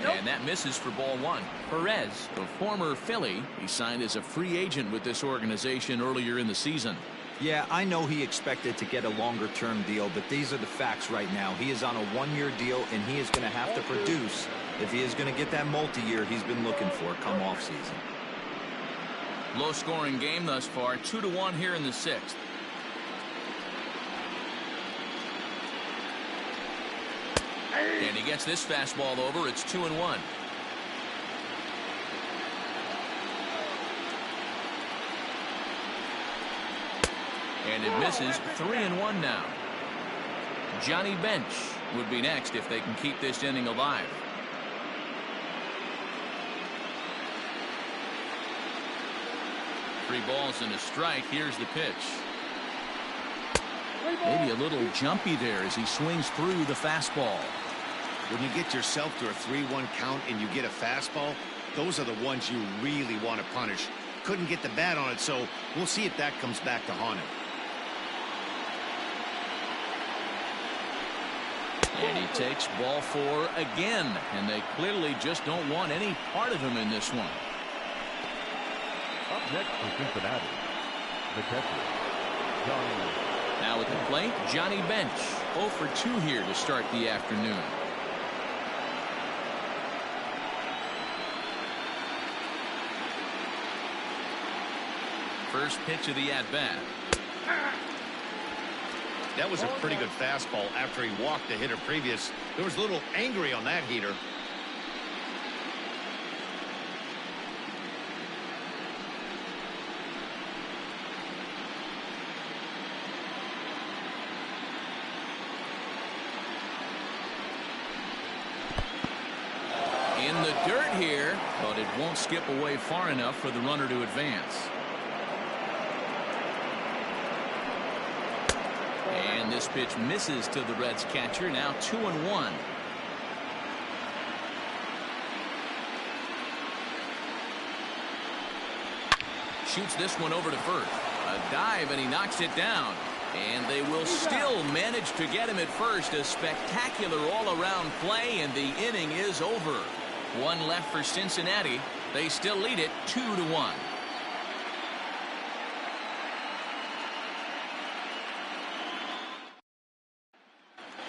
And that misses for ball 1. Perez, the former Philly, he signed as a free agent with this organization earlier in the season. Yeah, I know he expected to get a longer-term deal, but these are the facts right now. He is on a 1-year deal, and he is going to have to produce if he is going to get that multi-year he's been looking for come off-season. Low-scoring game thus far, 2-1 here in the 6th. And he gets this fastball over. It's 2-1. And it misses. 3-1 now. Johnny Bench would be next if they can keep this inning alive. Three balls and a strike. Here's the pitch. Maybe a little jumpy there as he swings through the fastball. When you get yourself to a 3-1 count and you get a fastball, those are the ones you really want to punish. Couldn't get the bat on it, so we'll see if that comes back to haunt him. And he takes ball 4 again, and they clearly just don't want any part of him in this one. Up next for Cincinnati, the catcher, Johnny. Now at the plate, Johnny Bench. 0 for 2 here to start the afternoon. First pitch of the at-bat. That was a pretty good fastball after he walked the hitter previous. There was a little angry on that heater. In the dirt here, but it won't skip away far enough for the runner to advance. And this pitch misses to the Reds catcher. Now 2-1. shoots this one over to first. A dive, and he knocks it down. And they will still manage to get him at first. A spectacular all-around play, and the inning is over. One left for Cincinnati. They still lead it 2-1.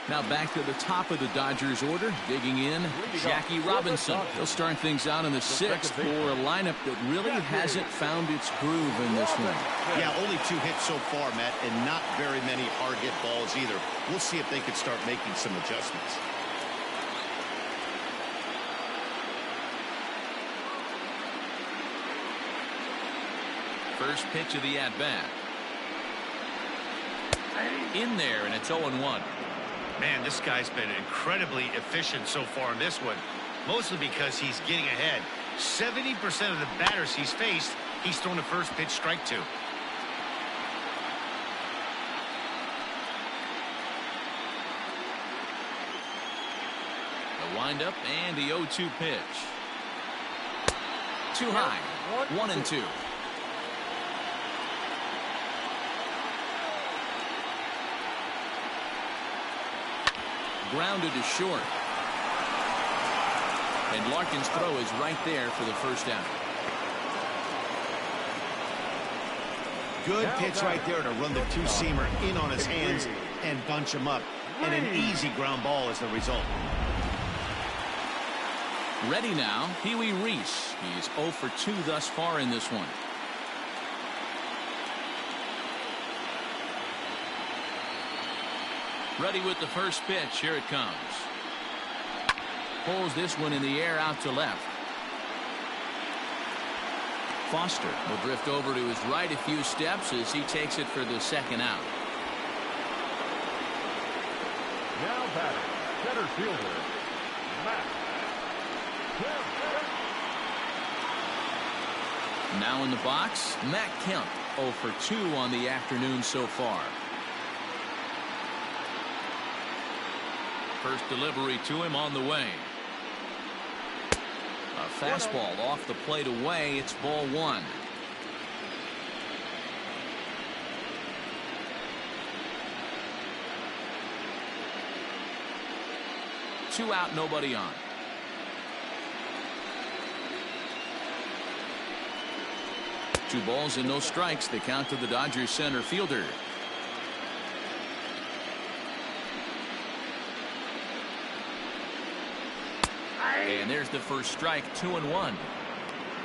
Now back to the top of the Dodgers order. Digging in, Jackie Robinson. He'll start things out in the sixth for a lineup that really hasn't found its groove in this one. Yeah, only 2 hits so far, Matt, and not very many hard hit balls either. We'll see if they can start making some adjustments. First pitch of the at-bat. In there, and it's 0-1. Man, this guy's been incredibly efficient so far in this one, mostly because he's getting ahead. 70% of the batters he's faced, he's thrown a first pitch strike to. The windup and the 0-2 pitch. Too high. 1-2. Grounded to short. And Larkin's throw is right there for the first out. Good pitch right there to run the two-seamer in on his hands and bunch him up. And an easy ground ball as the result. Ready now, Pee-wee Reese. He's 0 for 2 thus far in this one. Ready with the first pitch. Here it comes. Pulls this one in the air out to left. Foster will drift over to his right a few steps as he takes it for the second out. Now batting, center fielder, Matt Kemp. Now in the box, Matt Kemp, 0 for 2 on the afternoon so far. First delivery to him on the way. A fastball off the plate away. It's ball 1. Two out, nobody on. Two balls and no strikes. The count to the Dodgers center fielder. And there's the first strike. 2-1.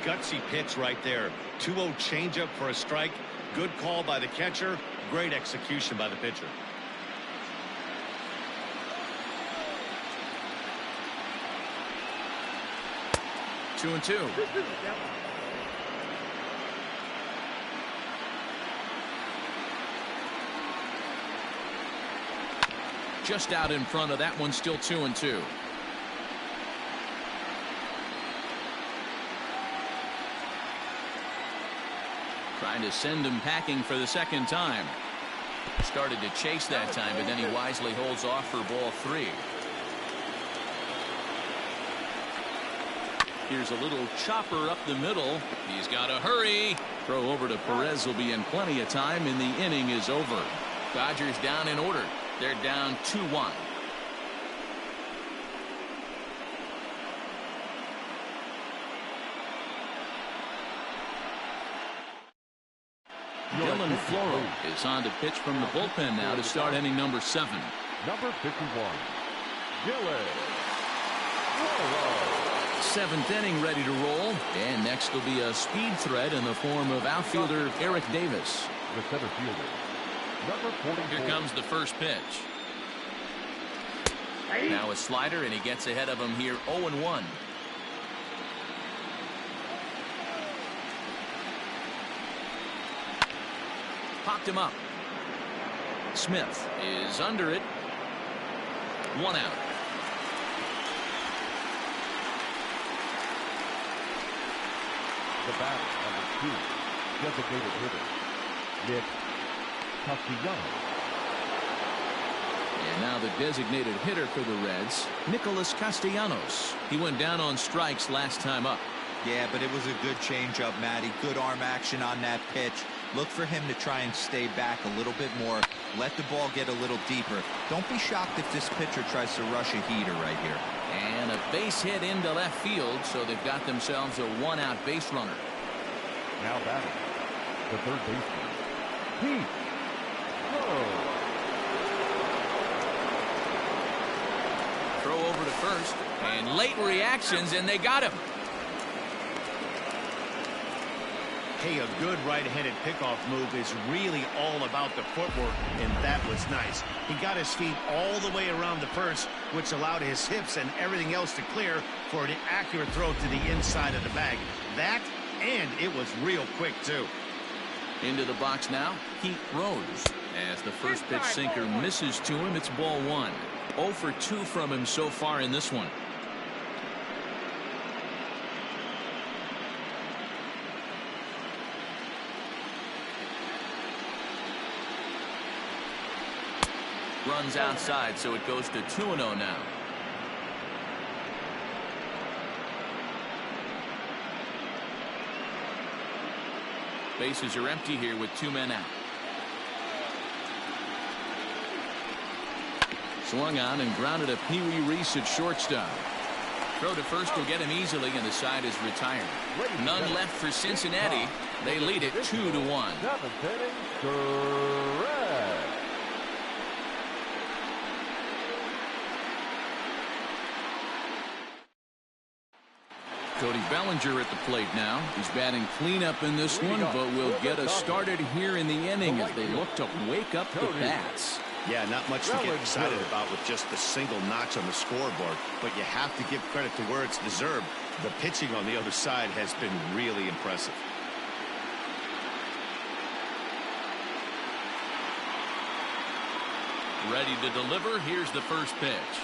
Gutsy pitch right there. 2-0 changeup for a strike. Good call by the catcher. Great execution by the pitcher. Two and two. Just out in front of that one. Still 2-2. Trying to send him packing for the second time. Started to chase that time, but then he wisely holds off for ball 3. Here's a little chopper up the middle. He's got to hurry. Throw over to Perez will be in plenty of time, and the inning is over. Dodgers down in order. They're down 2-1. Dylan Floro is on to pitch from the bullpen now to start inning number 7. Number 51, Dylan Floro. 7th inning ready to roll. And next will be a speed threat in the form of outfielder Eric Davis. The center fielder, number 44. Here comes the first pitch. Now a slider, and he gets ahead of him here. 0-1. Popped him up. Smith is under it. 1 out. The batter, number 2, designated hitter, Nick Castellanos. And now the designated hitter for the Reds, Nicholas Castellanos. He went down on strikes last time up. Yeah, but it was a good changeup, Matty. Good arm action on that pitch. Look for him to try and stay back a little bit more. Let the ball get a little deeper. Don't be shocked if this pitcher tries to rush a heater right here. And a base hit into left field, so they've got themselves a one-out base runner. Now batting, the third baseman, Pete. Throw over to first, and late reactions, and they got him. Hey, a good right-handed pickoff move is really all about the footwork, and that was nice. He got his feet all the way around the first, which allowed his hips and everything else to clear for an accurate throw to the inside of the bag. That, and it was real quick, too. Into the box now, Pete Rose. As the first pitch sinker misses to him, it's ball one. 0 for 2 from him so far in this one. Runs outside, so it goes to 2-0 now. Bases are empty here with 2 men out. Swung on and grounded a Pee Wee Reese at shortstop. Throw to first will get him easily, and the side is retired. None left for Cincinnati. They lead it 2-1. Seventh inning, correct. Cody Bellinger at the plate now. He's batting cleanup in this one, but will get us started here in the inning as they look to wake up the bats. Yeah, not much to get excited about with just the single notch on the scoreboard, but you have to give credit to where it's deserved. The pitching on the other side has been really impressive. Ready to deliver. Here's the first pitch.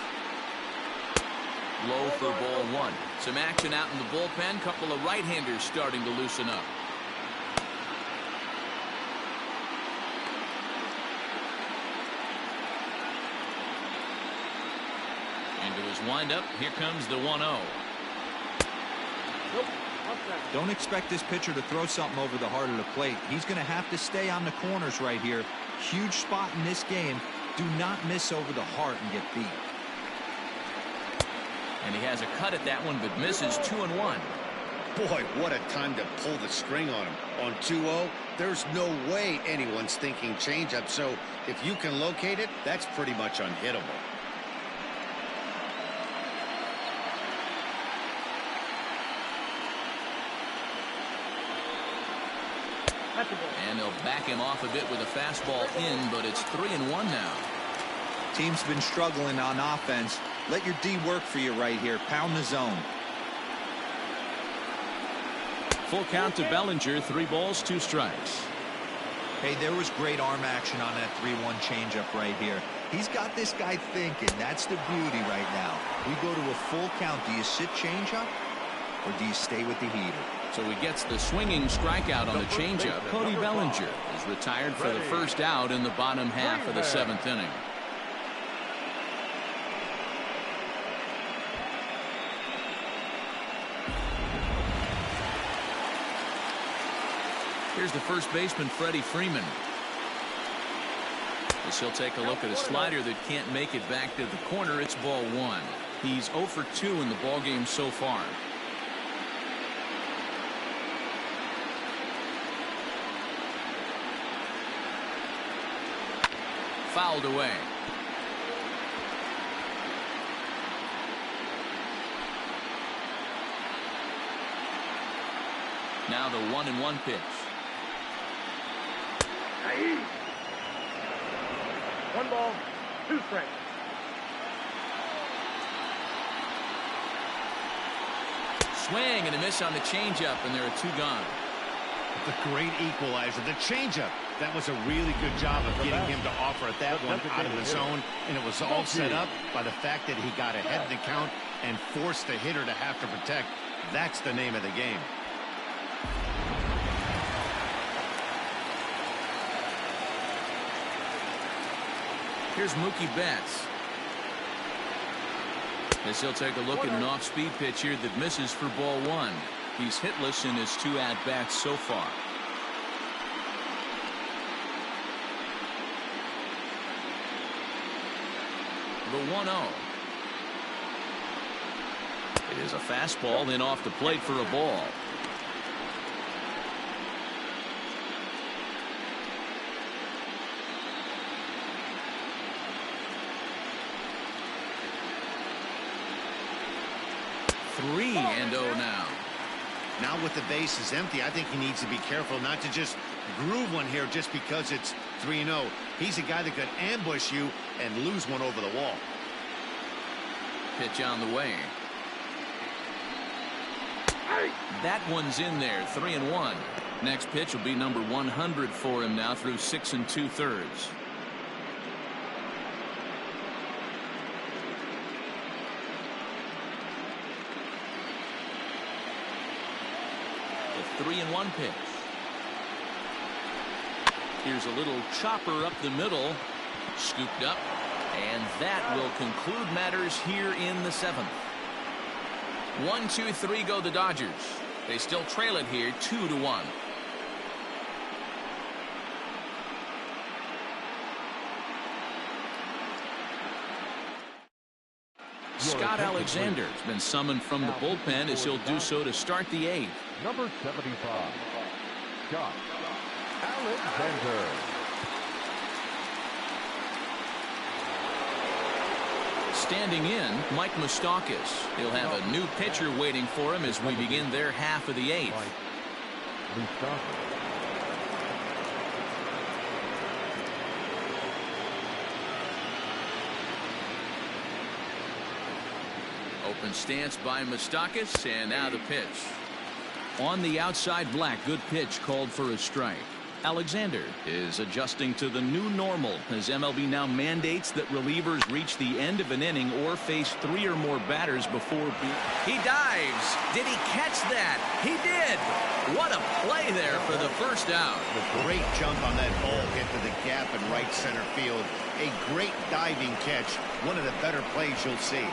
Low for ball one. Some action out in the bullpen. Couple of right-handers starting to loosen up. Into his windup. Here comes the 1-0. Don't expect this pitcher to throw something over the heart of the plate. He's going to have to stay on the corners right here. Huge spot in this game. Do not miss over the heart and get beat. And he has a cut at that one, but misses 2-1. Boy, what a time to pull the string on him. On 2-0, there's no way anyone's thinking changeup. So if you can locate it, that's pretty much unhittable. And they'll back him off a bit with a fastball in, but it's 3-1 now. Team's been struggling on offense. Let your D work for you right here. Pound the zone. Full count to Bellinger. 3 balls, 2 strikes. Hey, there was great arm action on that 3-1 changeup right here. He's got this guy thinking. That's the beauty right now. We go to a full count. Do you sit changeup or do you stay with the heater? So he gets the swinging strikeout on the changeup. Cody Bellinger is retired for the first out in the bottom half of the 7th inning. Here's the first baseman, Freddie Freeman. As he'll take a look at a slider that can't make it back to the corner. It's ball one. He's 0 for 2 in the ballgame so far. Fouled away. Now the 1-1 pitch. 1 ball, 2 strikes. Swing and a miss on the changeup, and there are 2 gone. The great equalizer, the changeup. That was a really good job of getting him to offer at that one out of the zone, and it was all set up by the fact that he got ahead of the count and forced the hitter to have to protect. That's the name of the game. Here's Mookie Betts. As he'll take a look at an off-speed pitch here that misses for ball one. He's hitless in his 2 at-bats so far. The 1-0. It is a fastball, then off the plate for a ball. Three and 0 now. Now with the bases empty, I think he needs to be careful not to just groove one here just because it's 3-0. He's a guy that could ambush you and lose one over the wall. Pitch on the way. That one's in there. 3-1. Next pitch will be number 100 for him now through 6 2/3. The 3-1 pitch. Here's a little chopper up the middle. Scooped up. And that will conclude matters here in the 7th. 1-2-3 go the Dodgers. They still trail it here 2-1. Scott Alexander has been summoned from the bullpen as he'll do so to start the 8th. Number 75, Scott Alexander. Standing in, Mike Moustakas. He'll have a new pitcher waiting for him as we begin their half of the 8th. Open stance by Moustakas, and now the pitch. On the outside, Black. Good pitch called for a strike. Alexander is adjusting to the new normal as MLB now mandates that relievers reach the end of an inning or face 3 or more batters before he dives. Did he catch that? He did. What a play there for the first out. Great jump on that ball hit to the gap in right center field. A great diving catch. One of the better plays you'll see.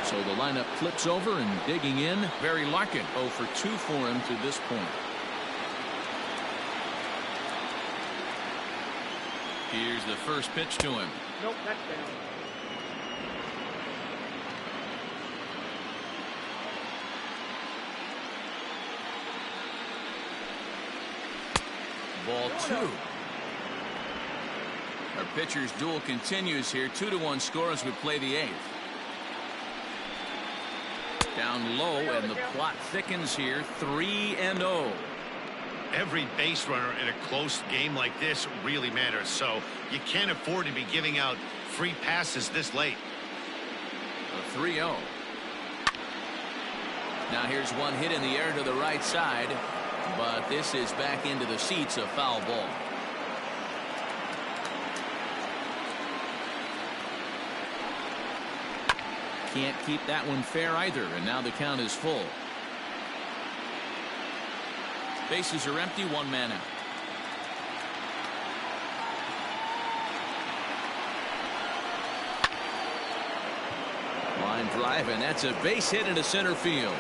So the lineup flips over and digging in. Barry Larkin 0 for 2 for him to this point. Here's the first pitch to him. Nope, that's down. Ball 2. Our pitcher's duel continues here. 2-1 score as we play the 8th. Down low, and the plot thickens here. 3-0. Every base runner in a close game like this really matters, so you can't afford to be giving out free passes this late. A 3-0. Now here's one hit in the air to the right side, but this is back into the seats, a foul ball. Can't keep that one fair either, and now the count is full. Bases are empty, 1 man out. Line drive, and that's a base hit into center field.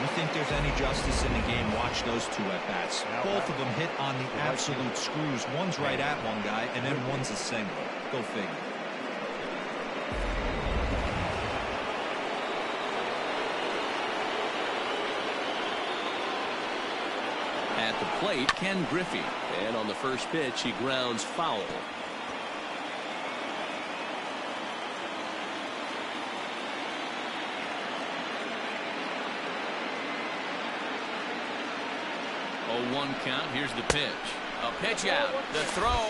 You think there's any justice in the game? Watch those 2 at-bats. Both of them hit on the absolute screws. One's right at one guy, and then one's a single. Go figure. At the plate, Ken Griffey. And on the first pitch, he grounds foul. Oh, 1 count. Here's the pitch. A pitch out. The throw.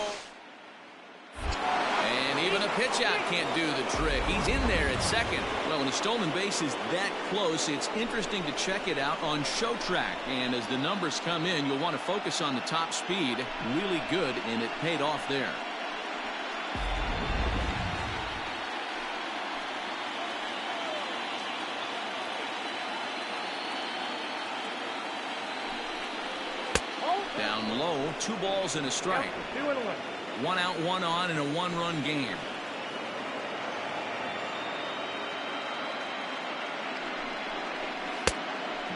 And even a pitch out can't do the trick. He's in there at second. Well, when a stolen base is that close, it's interesting to check it out on Show Track. And as the numbers come in, you'll want to focus on the top speed. Really good, and it paid off there. Down low, 2 balls and a strike. 1 out, 1 on in a one-run game.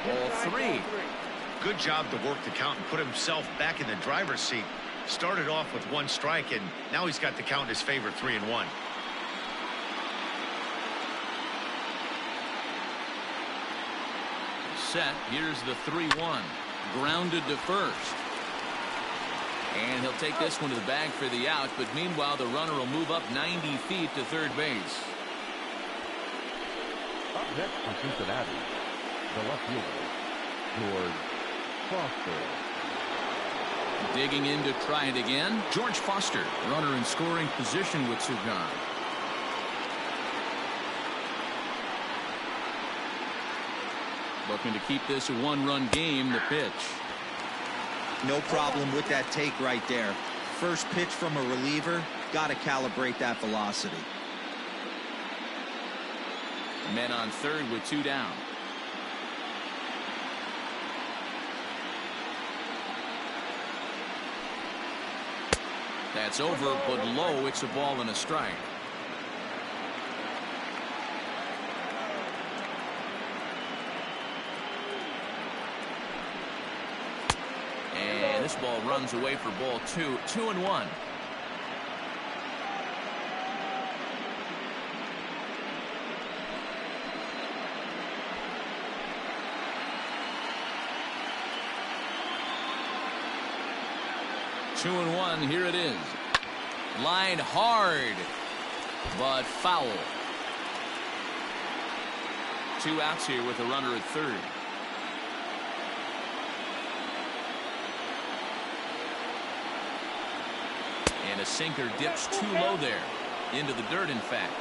Ball 3. Good job to work the count and put himself back in the driver's seat. Started off with 1 strike, and now he's got the count in his favor, 3-1. Set. Here's the 3-1. Grounded to first. And he'll take this one to the bag for the out, but meanwhile the runner will move up 90 feet to third base. Up next for Cincinnati, the left fielder, George Foster. Digging in to try it again, George Foster, runner in scoring position with Sugan. Looking to keep this a one-run game. The pitch. No problem with that take right there. First pitch from a reliever, got to calibrate that velocity. Men on third with 2 down. That's over, but low. It's a ball and a strike. And this ball runs away for ball 2. 2-1. Two and one. Here it is. Line hard, but foul. 2 outs here with a runner at third. And a sinker dips too low there. Into the dirt, in fact.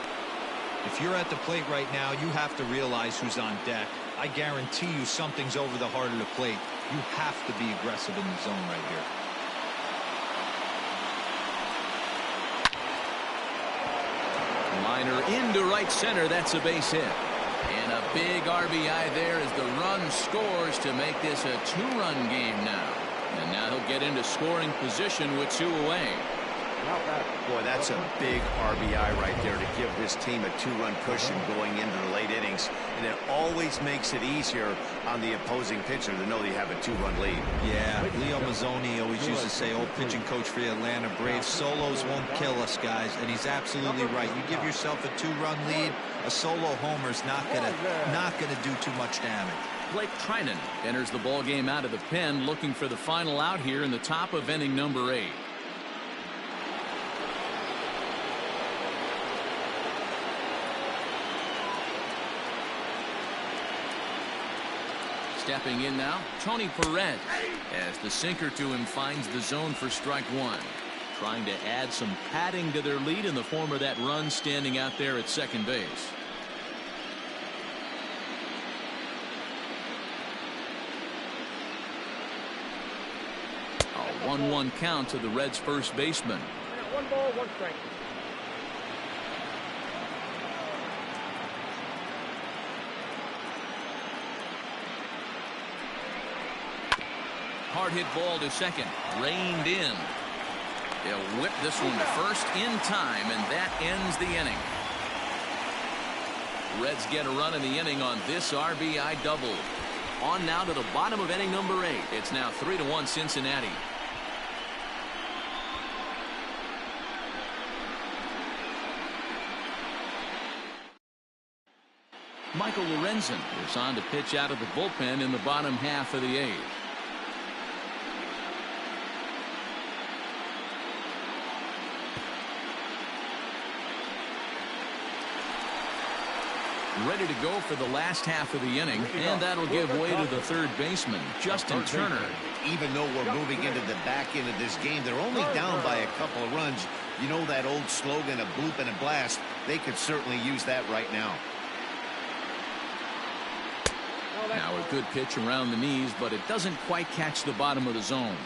If you're at the plate right now, you have to realize who's on deck. I guarantee you something's over the heart of the plate. You have to be aggressive in the zone right here. Liner into right center. That's a base hit. And a big RBI there as the run scores to make this a 2-run game now. And now he'll get into scoring position with 2 away. Boy, that's a big RBI right there to give this team a 2-run cushion going into the late innings. And it always makes it easier on the opposing pitcher to know they have a 2-run lead. Yeah, Leo Mazzoni always used to say, old pitching coach for the Atlanta Braves, solos won't kill us, guys. And he's absolutely right. You give yourself a 2-run lead, a solo homer's not gonna do too much damage. Blake Trinan enters the ball game out of the pen, looking for the final out here in the top of inning number 8. Stepping in now, Tony Perez, as the sinker to him finds the zone for strike 1. Trying to add some padding to their lead in the form of that run standing out there at second base. A 1-1 count to the Reds' first baseman. 1 ball, 1 strike. Hard hit ball to second. Reined in. They'll whip this one to first in time, and that ends the inning. Reds get a run in the inning on this RBI double. On now to the bottom of inning number 8. It's now 3-1 Cincinnati. Michael Lorenzen is on to pitch out of the bullpen in the bottom half of the 8th. Ready to go for the last half of the inning, and that'll give way to the third baseman, Justin Turner. Even though we're moving into the back end of this game, they're only down by a couple of runs. You know that old slogan, a bloop and a blast? They could certainly use that right now. Now a good pitch around the knees, but it doesn't quite catch the bottom of the zone.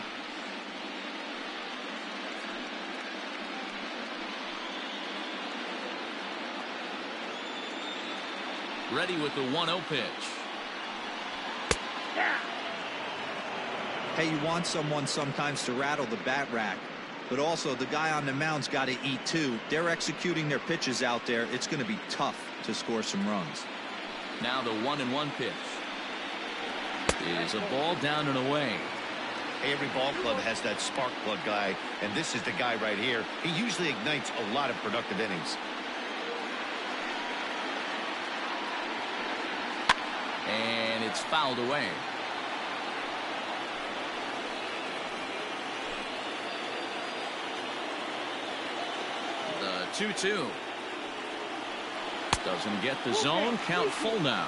Ready with the 1-0 pitch. Hey, you want someone sometimes to rattle the bat rack. but also the guy on the mound's got to eat too. They're executing their pitches out there. It's going to be tough to score some runs. Now the 1-1 pitch is a ball down and away. Every ball club has that spark plug guy, and this is the guy right here. He usually ignites a lot of productive innings. And it's fouled away. The 2-2. Doesn't get the zone. Count full now.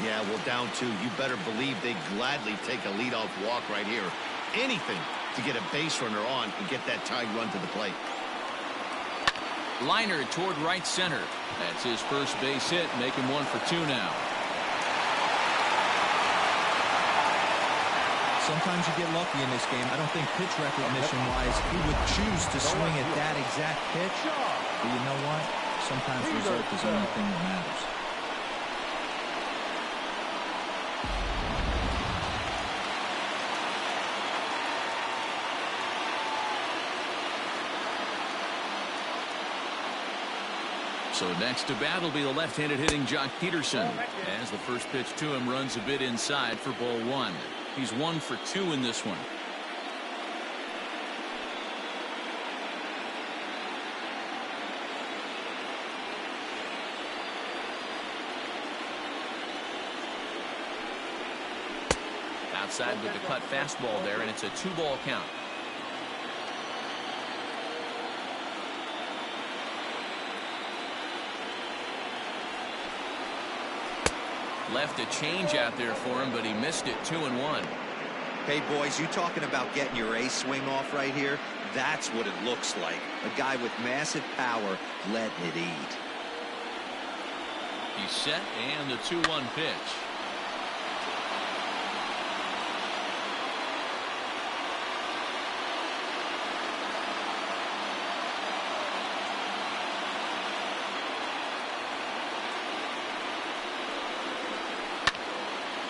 Yeah, well, down 2. You better believe they gladly take a leadoff walk right here. Anything to get a base runner on and get that tying run to the plate. Liner toward right center. That's his first base hit, making 1 for 2 now. Sometimes you get lucky in this game. I don't think pitch recognition-wise he would choose to swing at that exact pitch. But you know what? Sometimes the result is the only thing that matters. So next to bat will be the left-handed hitting Jock Peterson. As the first pitch to him runs a bit inside for ball 1. He's 1 for 2 in this one. Outside with the cut fastball there, and it's a 2-ball count. Left a change out there for him, but he missed it. 2-1. Hey, boys, you talking about getting your A swing off right here? That's what it looks like. A guy with massive power letting it eat. He's set, and the 2-1 pitch.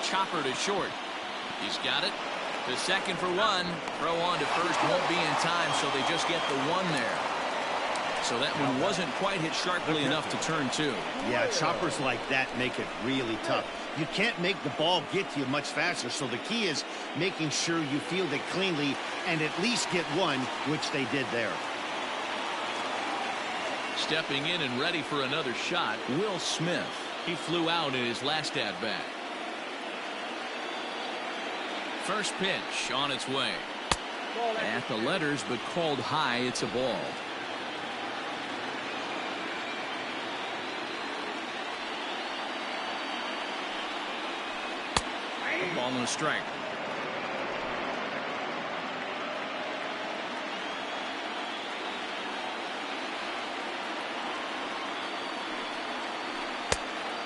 Chopper to short. He's got it. The second for 1. Throw on to first won't be in time, so they just get the 1 there. So that one wasn't quite hit sharply enough to turn 2. Yeah, choppers like that make it really tough. You can't make the ball get to you much faster, so the key is making sure you field it cleanly and at least get 1, which they did there. Stepping in and ready for another shot, Will Smith. He flew out in his last at-bat. First pitch on its way. At the letters, but called high. It's a ball. A ball and a strike.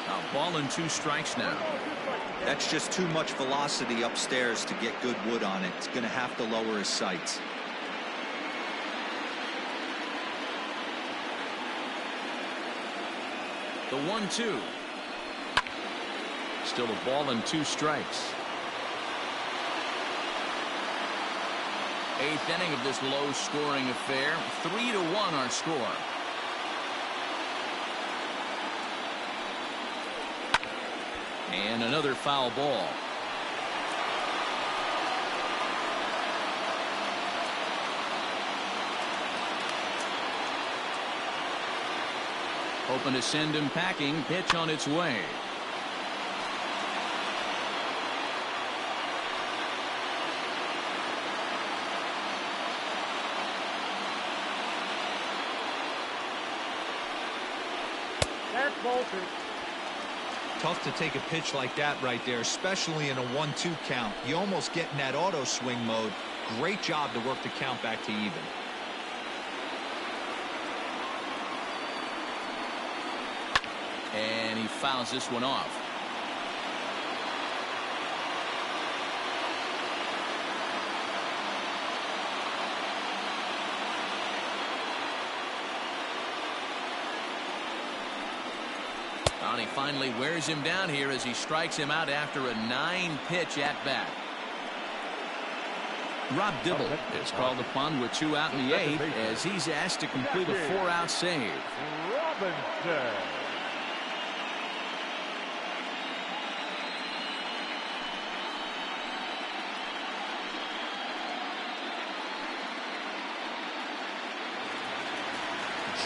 A ball and 2 strikes now. That's just too much velocity upstairs to get good wood on it. It's going to have to lower his sights. The 1-2. Still a ball and 2 strikes. 8th inning of this low-scoring affair. 3-1 our score. And another foul ball. Hoping to send him packing. Pitch on its way. That's ball 2. Tough to take a pitch like that right there, especially in a 1-2 count. You almost get in that auto swing mode. Great job to work the count back to even. And he fouls this one off. And he finally wears him down here as he strikes him out after a 9-pitch at bat. Rob Dibble is called upon with 2 out in the 8th as he's asked to complete a 4-out save. Robinson.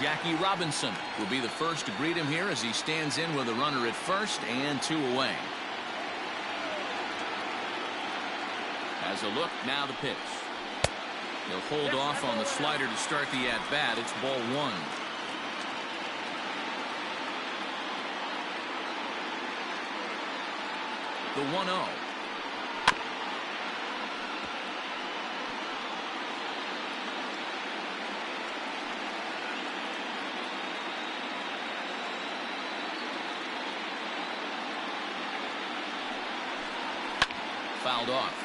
Jackie Robinson will be the first to greet him here as he stands in with a runner at first and 2 away. Has a look, now the pitch. He'll hold off on the slider to start the at-bat. It's ball 1. The 1-0. Fouled off.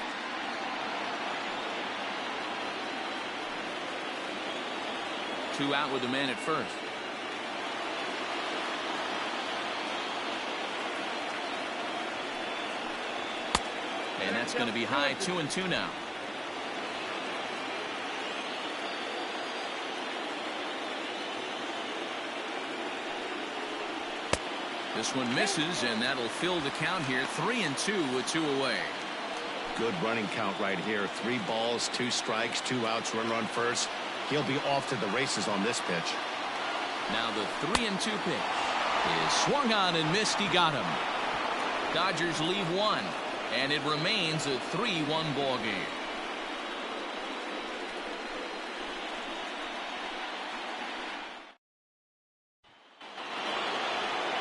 Two out with the man at first. And that's going to be high. 2-2 now. This one misses, and that'll fill the count here. 3-2 with 2 away. Good running count right here. 3 balls, 2 strikes, 2 outs, runner on first. He'll be off to the races on this pitch. Now the 3-2 pitch is swung on and missed. He got him. Dodgers leave 1, and it remains a 3-1 ball game.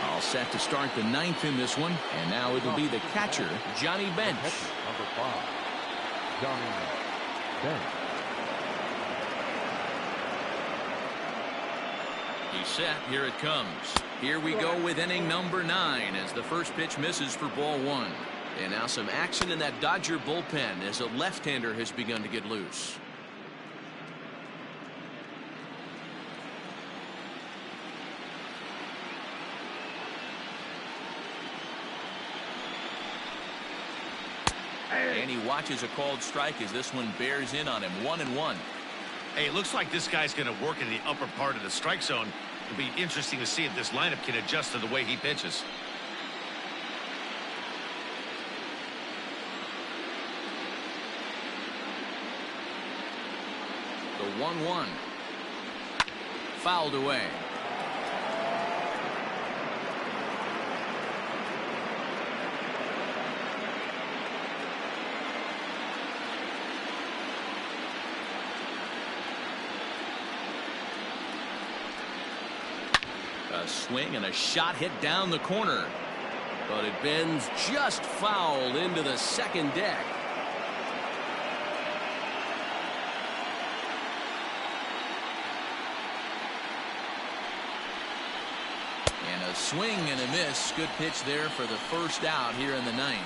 All set to start the 9th in this one, and now it'll be the catcher, Johnny Bench. Number 5, Johnny Bench. He's set. Here it comes. Here we go with inning number 9 as the first pitch misses for ball 1. And now some action in that Dodger bullpen as a left-hander has begun to get loose. And he watches a called strike as this one bears in on him. 1-1. Hey, it looks like this guy's going to work in the upper part of the strike zone. It'll be interesting to see if this lineup can adjust to the way he pitches. The 1-1. Fouled away. A swing and a shot hit down the corner, but it bends just foul into the second deck. And a swing and a miss. Good pitch there for the first out here in the 9th.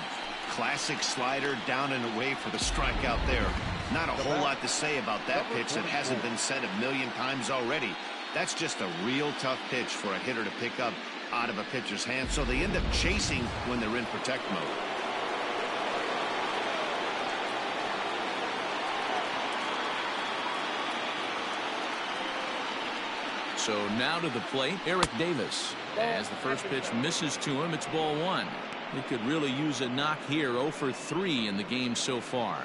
Classic slider down and away for the strikeout there. Not a whole lot to say about that pitch that hasn't been said a million times already. That's just a real tough pitch for a hitter to pick up out of a pitcher's hand, so they end up chasing when they're in protect mode. So now to the plate, Eric Davis. As the first pitch misses to him, it's ball 1. He could really use a knock here. 0 for 3 in the game so far.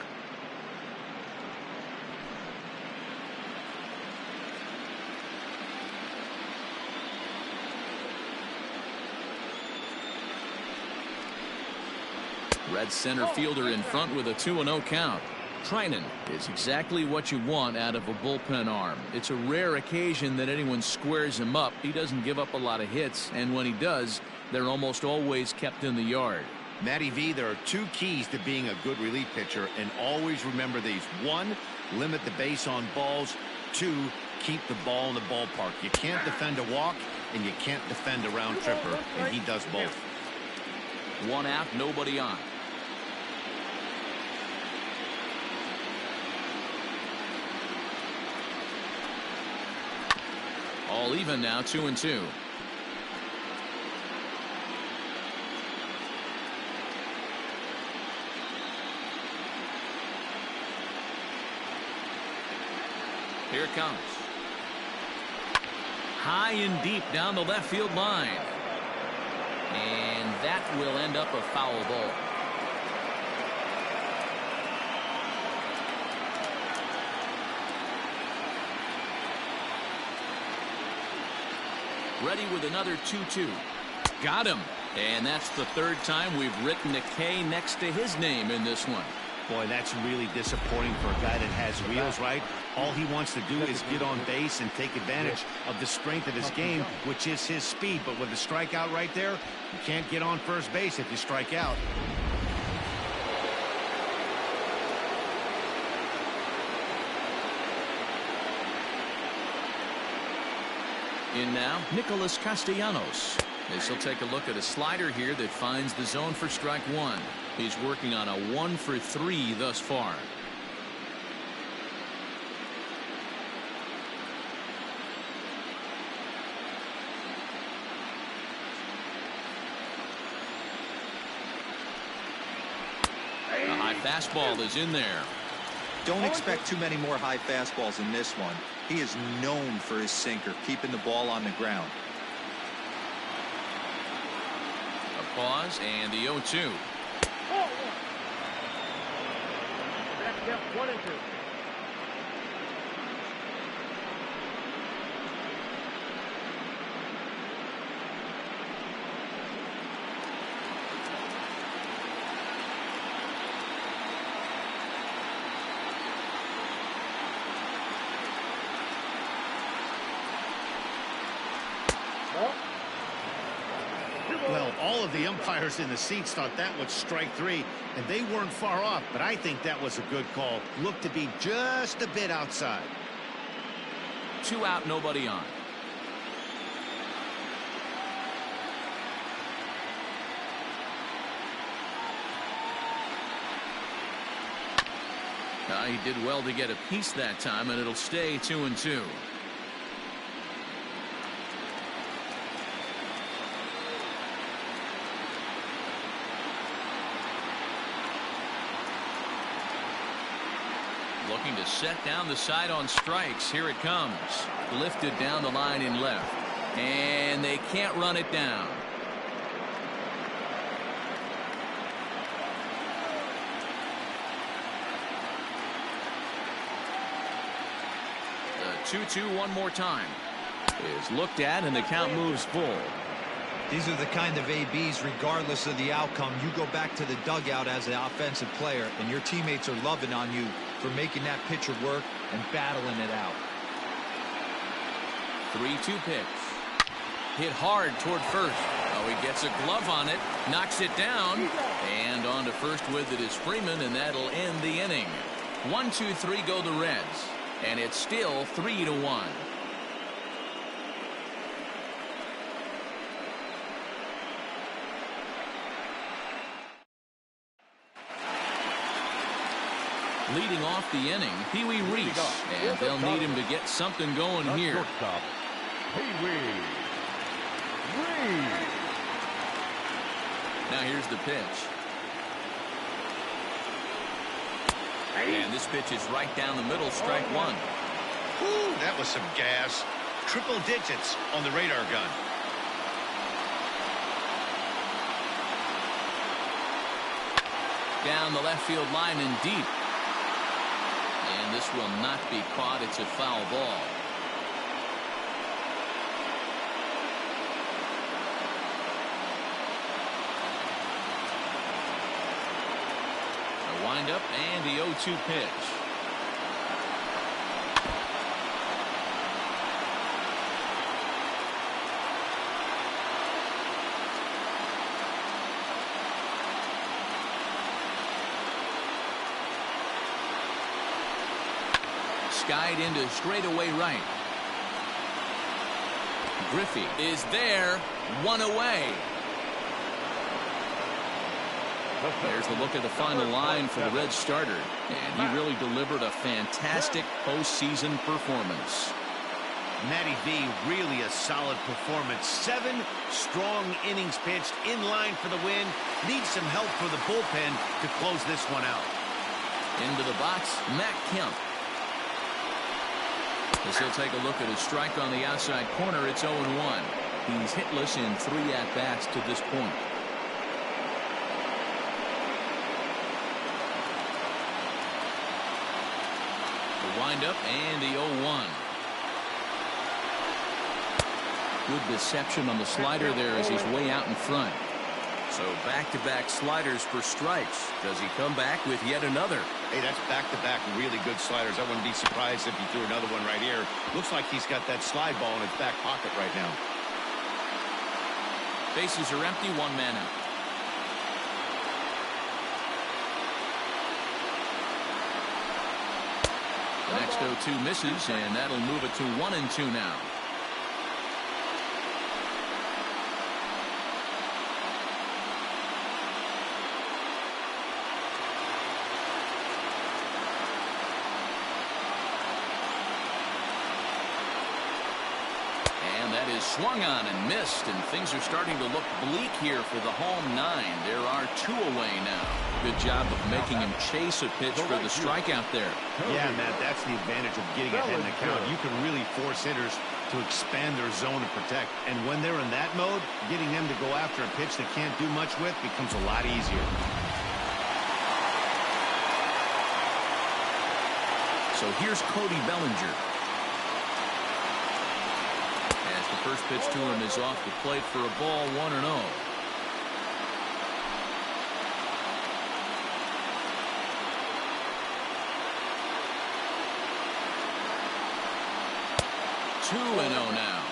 Red center fielder in front with a 2-0 count. Trinan is exactly what you want out of a bullpen arm. It's a rare occasion that anyone squares him up. He doesn't give up a lot of hits, and when he does, they're almost always kept in the yard. Matty V, there are 2 keys to being a good relief pitcher, and always remember these. 1, limit the base on balls. 2, keep the ball in the ballpark. You can't defend a walk, and you can't defend a round tripper, and he does both. 1 out, nobody on. All even now, 2-2. Here it comes. High and deep down the left field line. And that will end up a foul ball. Ready with another 2-2. Got him. And that's the third time we've written a K next to his name in this one. Boy, that's really disappointing for a guy that has wheels, right? All he wants to do is get on base and take advantage of the strength of his game, which is his speed. But with a strikeout right there, you can't get on first base if you strike out. In now, Nicholas Castellanos. As he'll take a look at a slider here that finds the zone for strike one. He's working on a 1-for-3 thus far. A high fastball is in there. Don't expect too many more high fastballs in this one. He is known for his sinker, keeping the ball on the ground. A pause and the 0-2. Yep, 1 and 2. Well, all of the umpires in the seats thought that was strike three, and they weren't far off, but I think that was a good call. Looked to be just a bit outside. 2 out, nobody on. He did well to get a piece that time, and it'll stay 2-2. Looking to set down the side on strikes. Here it comes. Lifted down the line in left. And they can't run it down. The 2-2 one more time. Is looked at and the count moves full. These are the kind of ABs, regardless of the outcome. You go back to the dugout as an offensive player, and your teammates are loving on you for making that pitcher work and battling it out. 3-2 pitch. Hit hard toward first. Oh, he gets a glove on it, knocks it down, and on to first with it is Freeman, and that'll end the inning. 1-2-3 go the Reds, and it's still 3-1. Leading off the inning, Pee Wee Reese, and they'll need him to get something going here. Pee Wee Reese. Now here's the pitch. And this pitch is right down the middle, strike one. Whew, that was some gas. Triple digits on the radar gun. Down the left field line and deep. And this will not be caught. It's a foul ball. A windup and the 0-2 pitch. Skied into straightaway right. Griffey is there, one away. There's the look at the final line for the Reds starter, and he really delivered a fantastic postseason performance. Matty V, really a solid performance. 7 strong innings pitched, in line for the win. Needs some help for the bullpen to close this one out. Into the box, Matt Kemp. As he'll take a look at his strike on the outside corner, it's 0-1. He's hitless in 3 at-bats to this point. The windup and the 0-1. Good deception on the slider there as he's way out in front. So back-to-back sliders for strikes. Does he come back with yet another? Hey, that's back-to-back really good sliders. I wouldn't be surprised if he threw another one right here. Looks like he's got that slide ball in his back pocket right now. Bases are empty, 1 man out. The next 0-2 misses, and that'll move it to 1-2 now. That is swung on and missed, and things are starting to look bleak here for the home 9. There are 2 away now. Good job of making him chase a pitch for the strikeout there. Yeah, Matt, that's the advantage of getting ahead in the count. You can really force hitters to expand their zone and protect. And when they're in that mode, getting them to go after a pitch they can't do much with becomes a lot easier. So here's Cody Bellinger. The first pitch to him is off the plate for a ball, 1-0. Now.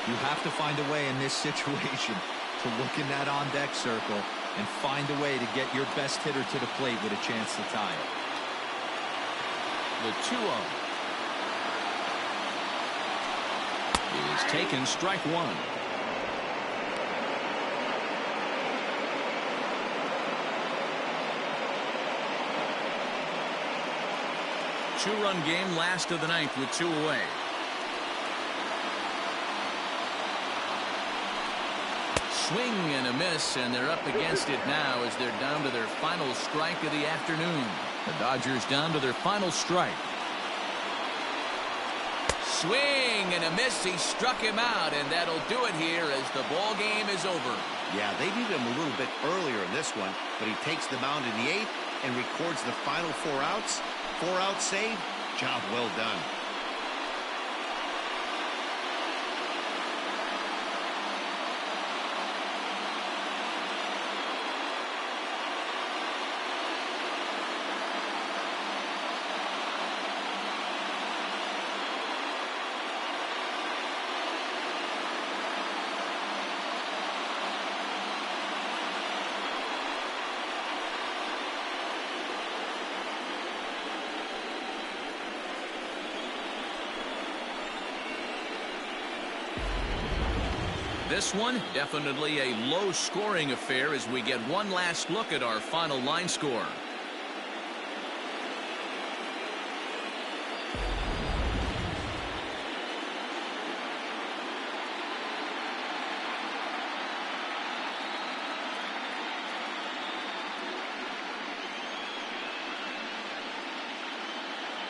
You have to find a way in this situation to look in that on-deck circle and find a way to get your best hitter to the plate with a chance to tie it. The 2-0. Is taken, strike 1. Two-run game, last of the 9th with 2 away. Swing and a miss, and they're up against it now as they're down to their final strike of the afternoon. The Dodgers down to their final strike. Swing and a miss. He struck him out, and that'll do it here as the ball game is over. Yeah, they needed him a little bit earlier in this one, but he takes the mound in the 8th and records the final 4 outs. 4-out save. Job well done. This one, definitely a low-scoring affair as we get one last look at our final line score.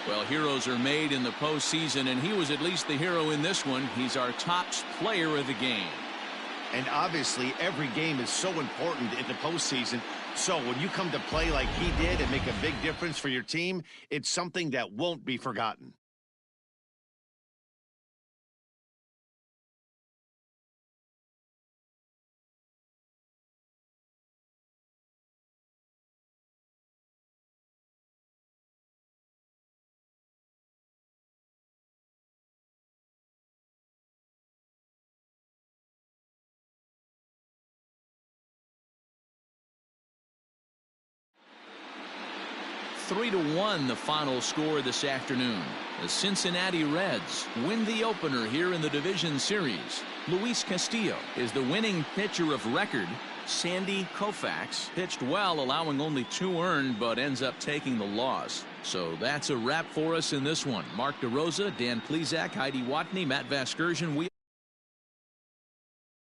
Well, heroes are made in the postseason, and he was at least the hero in this one. He's our top player of the game. And obviously, every game is so important in the postseason. So when you come to play like he did and make a big difference for your team, it's something that won't be forgotten. Three to 1 the final score this afternoon. The Cincinnati Reds win the opener here in the division series. Luis Castillo is the winning pitcher of record. Sandy Koufax pitched well, allowing only 2 earned, but ends up taking the loss. So that's a wrap for us in this one. Mark DeRosa, Dan Plesac, Heidi Watney, Matt Vasgersian.